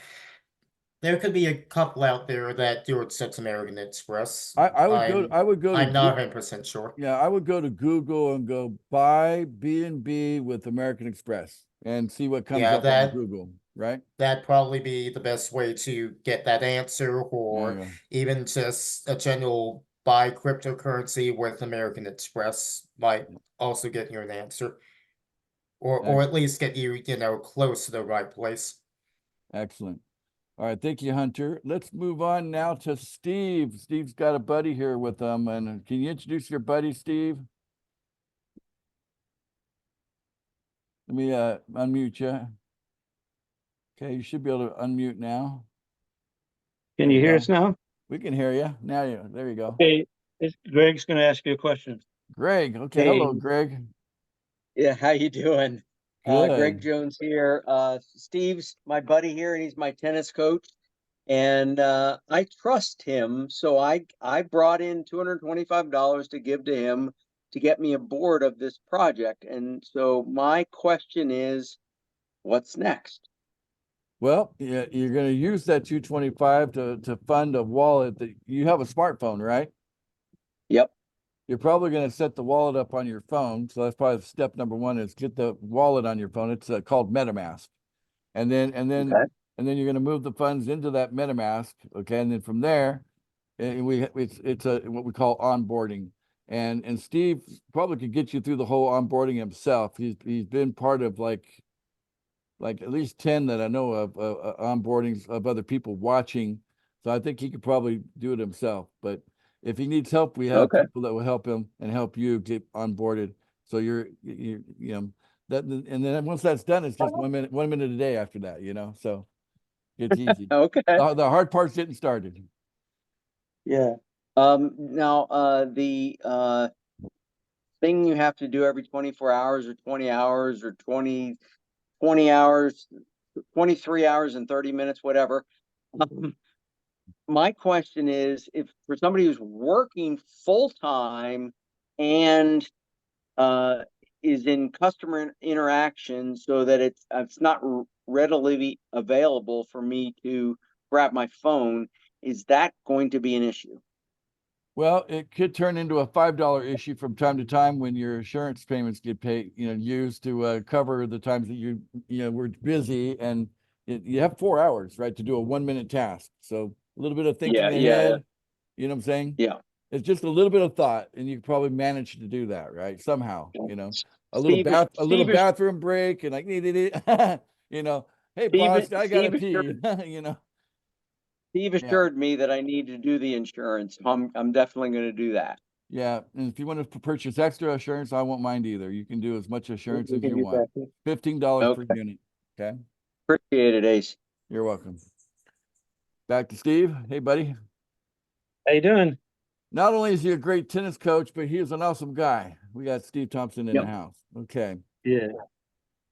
there could be a couple out there that do accept American Express. I would go to I'm not 100% sure. yeah, I would go to Google and go buy B&B with American Express and see what comes Yeah, up on Google, right? that'd probably be the best way to get that answer, There or you go. even just a general buy cryptocurrency with American Express might also get you an answer. Or at least get you, close to the right place. Excellent. All right, thank you, Hunter. Let's move on now to Steve. Steve's got a buddy here with him, and can you introduce your buddy, Steve? Let me unmute you. Okay, you should be able to unmute now. Can There you hear go. us now? We can hear you. Now there you go. Hey, Greg's gonna ask you a question. Greg. Okay, hello, Hey. Greg. Yeah, how you doing? Greg Good. Jones here. Steve's my buddy here, and he's my tennis coach. And I trust him, so I brought in $225 to give to him to get me aboard of this project. And so my question is, what's next? Well, yeah, you're going to use that 225 to fund a wallet that you have a smartphone, right? Yep. You're probably going to set the wallet up on your phone. So that's probably step number one is get the wallet on your phone. It's called MetaMask. And then Okay. you're going to move the funds into that MetaMask. Okay. And then from there, it's what we call onboarding. And Steve probably could get you through the whole onboarding himself. He's been part of like at least 10 that I know of onboardings of other people watching. So I think he could probably do it himself. But if he needs help, we have Okay. people that will help him and help you get onboarded. So you know, that, and then once that's done, it's just 1 minute a day after that, so it's easy. Okay. The hard part's getting started. Yeah. Now, the thing you have to do every 24 hours or 20 hours or 20 hours, 23 hours and 30 minutes, whatever. My question is, if for somebody who's working full time and is in customer interaction so that it's not readily available for me to grab my phone, is that going to be an issue? Well, it could turn into a $5 issue from time to time when your insurance payments get paid, used to cover the times that were busy, and you have 4 hours, right, to do a 1 minute task. So a little bit of thinking ahead, you know what I'm saying? Yeah. It's just a little bit of thought, and you probably manage to do that, right? Somehow, a Steve little is- bathroom break, and like, hey boss, I gotta pee, Steve Yeah. assured me that I need to do the insurance. I'm definitely going to do that. Yeah, and if you want to purchase extra assurance, I won't mind either. You can do as much assurance as can you do want. that. $15 per Okay. unit. Okay, Appreciate it, Ace. you're welcome. Back to Steve. Hey, buddy. How you doing? Not only is he a great tennis coach, but he is an awesome guy. We got Steve Thompson in the Yep. house. Okay. Yeah.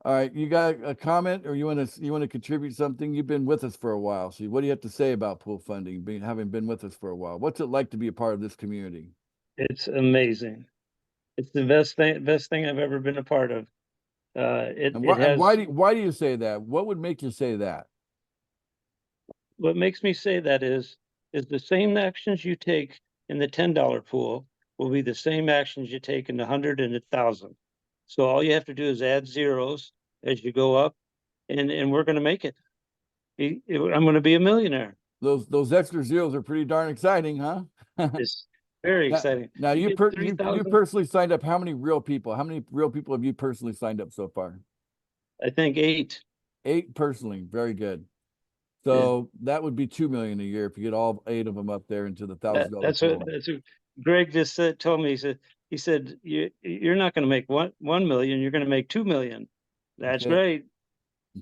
All right. You got a comment or you want to contribute something? You've been with us for a while. So what do you have to say about pool funding, having been with us for a while? What's it like to be a part of this community? It's amazing. It's the best thing I've ever been a part of. It And has, why do you say that? What would make you say that? what makes me say that is the same actions you take in the $10 pool will be the same actions you take in the 100 and 1,000. So all you have to do is add zeros as you go up, and we're gonna make it. I'm gonna be a millionaire. Those extra zeros are pretty darn exciting, huh? It's very exciting. Now you get you 3,000 personally signed up. How many real people? How many real people have you personally signed up so far? I think 8. 8 personally. Very good. So that would be 2 million a year if you get all 8 of them up there into the $1,000 That's pool. what Greg just told me. He said you're not going to make 1 million. You're going to make 2 million. That's Okay. great.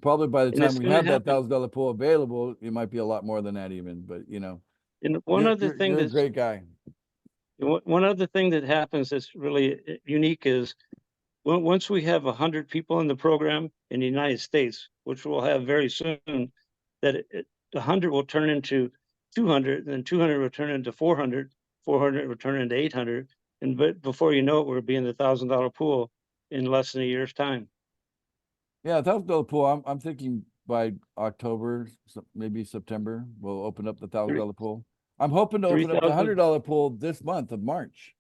Probably by the And time it's we gonna have that happen. $1,000 pool available, it might be a lot more than that even. But And one other thing you're a that's great guy. one other thing that happens that's really unique is once we have 100 people in the program in the United States, which we'll have very soon, that 100 will turn into 200, and then 200 will turn into 400, 400 will turn into 800, and but before you know it, we'll be in the $1,000 pool in less than a year's time. Yeah, $1,000 pool. I'm thinking by October, maybe September, we'll open up the $1,000 pool. I'm hoping to open up the 3,000. $100 pool this month of March.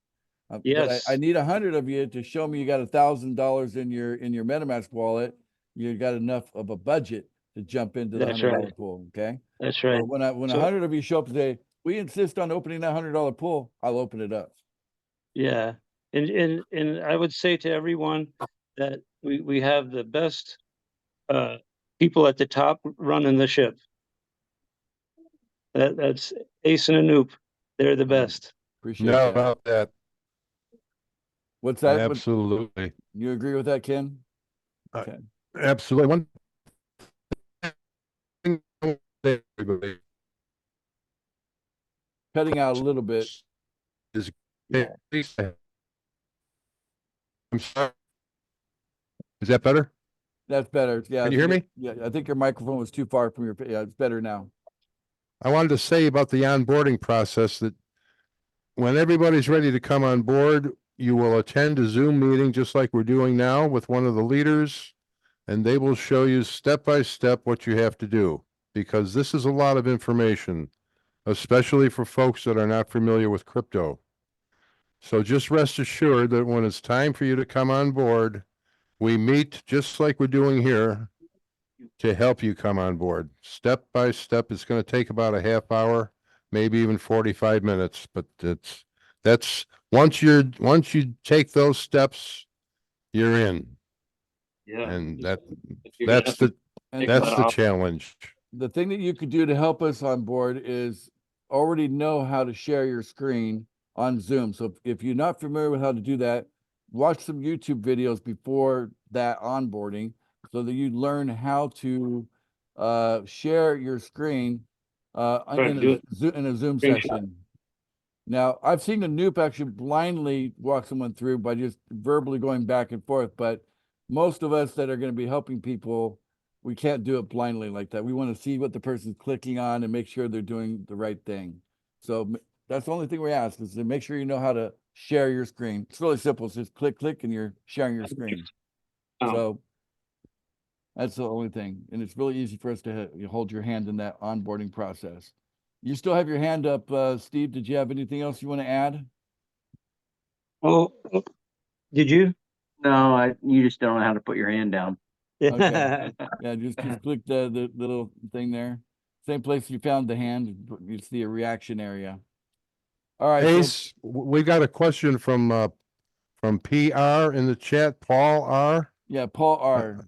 But Yes. I need 100 of you to show me you got $1,000 in your MetaMask wallet. You got enough of a budget to jump into the That's $100 right. pool. Okay. That's So right. when 100 of you show up today, we insist on opening that $100 pool. I'll open it up. Yeah. And I would say to everyone that we have the best people at the top running the ship. That's Ace and Anoop. They're the best. Appreciate No that. about that. What's that? Absolutely. You agree with that, Ken? Uh, Okay. Absolutely. One thing, everybody Cutting out a little bit. is, Yeah. I'm sorry. Is that better? That's better. Yeah. Can you hear me? Yeah. I think your microphone was too far from your, yeah, it's better now. I wanted to say about the onboarding process that when everybody's ready to come on board, you will attend a Zoom meeting just like we're doing now with one of the leaders, and they will show you step by step what you have to do, because this is a lot of information, especially for folks that are not familiar with crypto. So just rest assured that when it's time for you to come on board, we meet just like we're doing here to help you come on board. Step by step, it's going to take about a half hour, maybe even 45 minutes, but that's once you take those steps, you're in. Yeah. And that's the challenge. The thing that you could do to help us on board is already know how to share your screen on Zoom. So if you're not familiar with how to do that, watch some YouTube videos before that onboarding so that you learn how to share your screen in a Zoom session. Now, I've seen a noob actually blindly walk someone through by just verbally going back and forth, but most of us that are going to be helping people, we can't do it blindly like that. We want to see what the person's clicking on and make sure they're doing the right thing. So that's the only thing we ask is to make sure you know how to share your screen. It's really simple. It's just click, and you're sharing your screen. So that's the only thing. And it's really easy for us to hold your hand in that onboarding process. You still have your hand up, Steve. Did you have anything else you want to add? Oh, did you? No, you just don't know how to put your hand down. Okay. Yeah, just click the little thing there. Same place you found the hand. You see a reaction area. All right. so- Ace, we got a question from PR in the chat, Paul R. yeah, Paul R.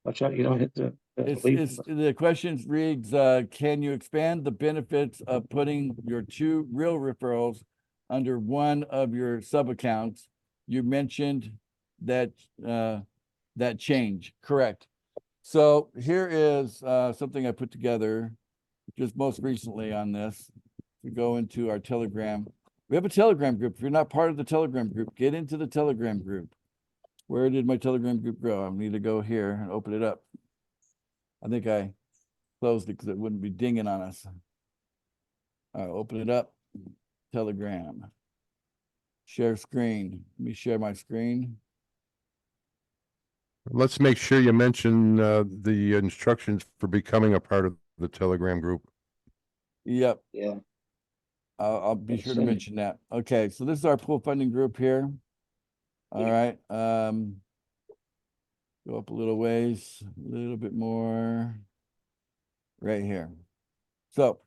Watch out, you don't hit the It's the question reads, can you expand the benefits of putting your 2 real referrals under one of your sub accounts? You mentioned that that change, correct? So here is something I put together. just most recently on this. We go into our Telegram. We have a Telegram group. If you're not part of the Telegram group, get into the Telegram group. Where did my Telegram group go? I need to go here and open it up. I think I closed it because it wouldn't be dinging on us. All right, open it up. Telegram. Share screen. Let me share my screen. Let's make sure you mention the instructions for becoming a part of the Telegram group. Yep, Yeah. I'll be Yes, sure to sir. mention that. Okay, so this is our pool funding group here. All right, go up a little ways, a little bit more. Right here. So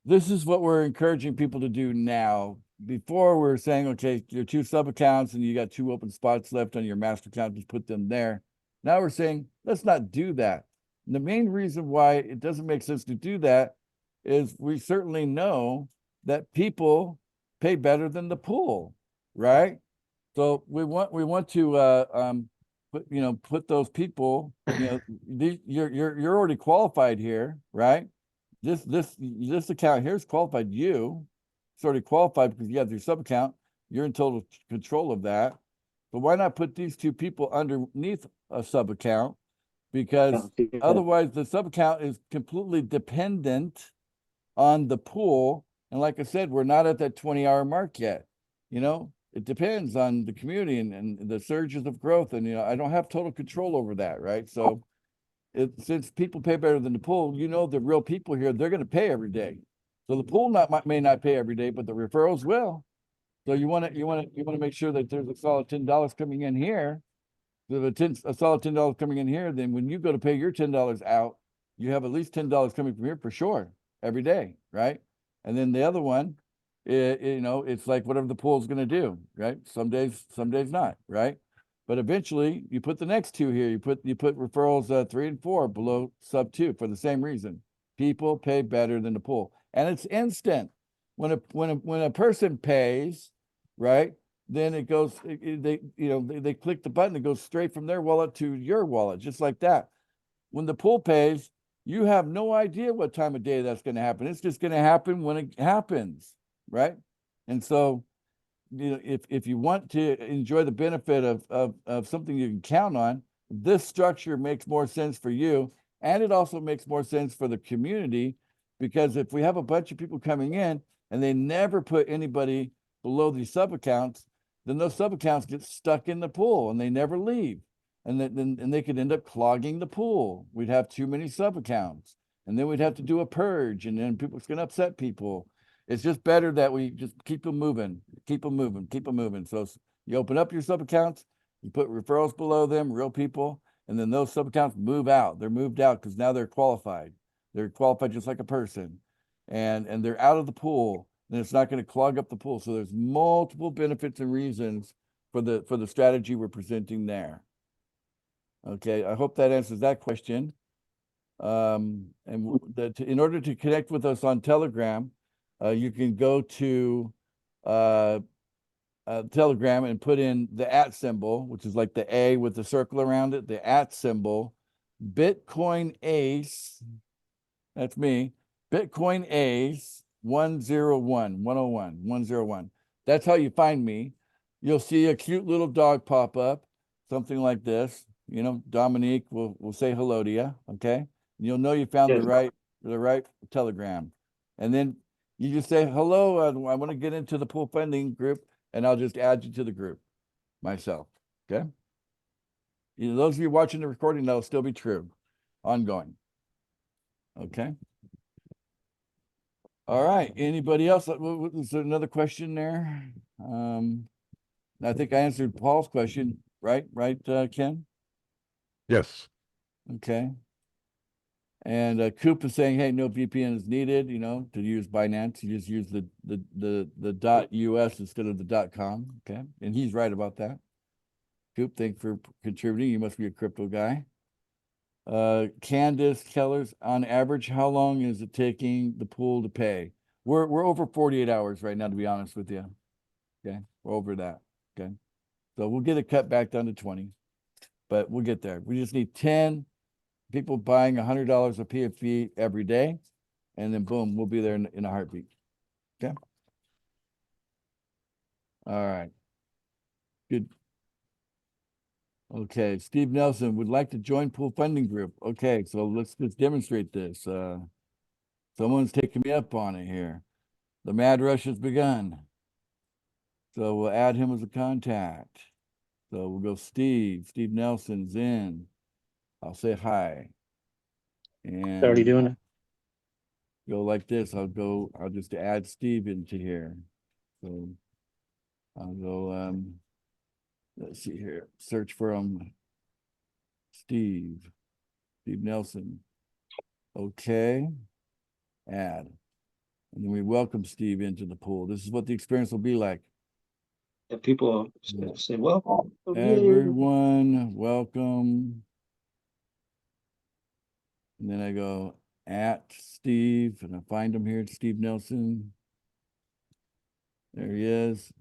this is what we're encouraging people to do now. Before we're saying, okay, your 2 sub accounts and you got 2 open spots left on your master account, just put them there. Now we're saying, let's not do that. And the main reason why it doesn't make sense to do that is we certainly know that people pay better than the pool, right? So we want to put those people, you're already qualified here, right? This account here is qualified. It's already qualified because you have your sub account. You're in total control of that. But why not put these 2 people underneath a sub account? Because otherwise the sub account is completely dependent on the pool. And like I said, we're not at that 20-hour mark yet. It depends on the community and the surges of growth. And, I don't have total control over that, right? So since people pay better than the pool, the real people here, they're going to pay every day. So the pool may not pay every day, but the referrals will. So you want to make sure that there's a solid $10 coming in here. There's a solid $10 coming in here. Then when you go to pay your $10 out, you have at least $10 coming from here for sure every day, right? And then the other one, it's like whatever the pool is going to do, right? Some days not, right? But eventually you put the next 2 here. You put referrals 3 and 4 below sub 2 for the same reason. People pay better than the pool, and it's instant. When a person pays, right? Then it goes. They click the button. It goes straight from their wallet to your wallet, just like that. When the pool pays, you have no idea what time of day that's going to happen. It's just going to happen when it happens, right? And so, if you want to enjoy the benefit of something you can count on, this structure makes more sense for you. And it also makes more sense for the community, because if we have a bunch of people coming in and they never put anybody below these sub accounts, then those sub accounts get stuck in the pool and they never leave. And then they could end up clogging the pool. We'd have too many sub accounts, and then we'd have to do a purge, and then it's going to upset people. It's just better that we just keep them moving. So you open up your sub accounts, you put referrals below them, real people, and then those sub accounts move out. They're moved out because now they're qualified. They're qualified just like a person, and they're out of the pool, and it's not going to clog up the pool. So there's multiple benefits and reasons for the strategy we're presenting there. Okay, I hope that answers that question. In order to connect with us on Telegram, you can go to Telegram and put in the @ symbol, which is like the A with the circle around it, the @ symbol, Bitcoin Ace, that's me, Bitcoin Ace 101. That's how you find me. You'll see a cute little dog pop up, something like this. Dominique will say hello to you, okay? And you'll know you found the right Telegram. And then you just say, hello, I want to get into the pool funding group, and I'll just add you to the group myself, okay? Those of you watching the recording, that'll still be true, ongoing, okay? All right, anybody else? Was there another question there? I think I answered Paul's question, right, Ken? Yes. Okay. And Coop is saying, hey, no VPN is needed, to use Binance. You just use the .us instead of the .com. Okay. And he's right about that. Coop, thanks for contributing. You must be a crypto guy. Candace Kellers, on average, how long is it taking the pool to pay? We're over 48 hours right now, to be honest with you. Okay. We're over that. Okay. So we'll get it cut back down to 20. But we'll get there. We just need 10 people buying $100 of PFB every day, and then boom, we'll be there in a heartbeat. Okay. All right. Good. Okay, Steve Nelson would like to join pool funding group. Okay, so let's just demonstrate this. Someone's taking me up on it here. The mad rush has begun. So we'll add him as a contact. So we'll go Steve Nelson's in. I'll say hi. And Already doing it. go like this. I'll just add Steve into here. So I'll go, let's see here, search for Steve Nelson. Okay, add. And then we welcome Steve into the pool. This is what the experience will be like. If people say, well, Everyone, welcome. And then I go at Steve, and I find him here, Steve Nelson. There he is.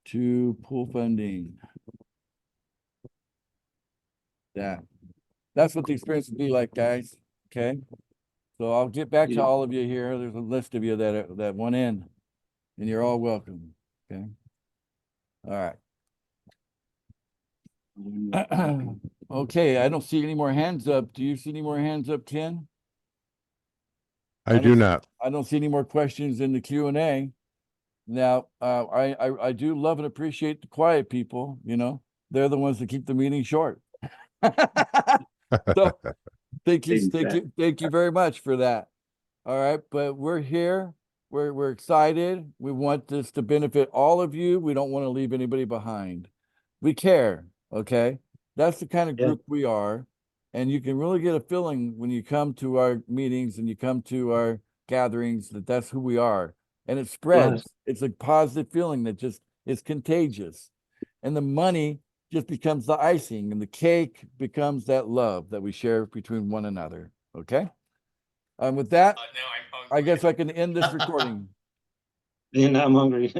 To pool funding. That's what the experience will be like, guys. Okay. So I'll get back to all of you here. There's a list of you that want in, and you're all welcome. Okay. All right. Okay, I don't see any more hands up. Do you see any more hands up, Ken? I do not. I don't see any more questions in the Q&A. Now, I do love and appreciate the quiet people, you know, they're the ones that keep the meeting short. So thank you very much for that. All right, but we're here. We're excited. We want this to benefit all of you. We don't want to leave anybody behind. We care, okay? That's the kind of Yeah. group we are. And you can really get a feeling when you come to our meetings and you come to our gatherings that that's who we are. And it spreads. It's a positive feeling that just is contagious. And the money just becomes the icing, and the cake becomes that love that we share between one another. Okay? With that, I guess I can end this recording. and I'm hungry.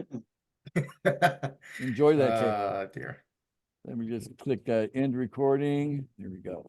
Enjoy that cake. Dear. Let me just click end recording. Here we go.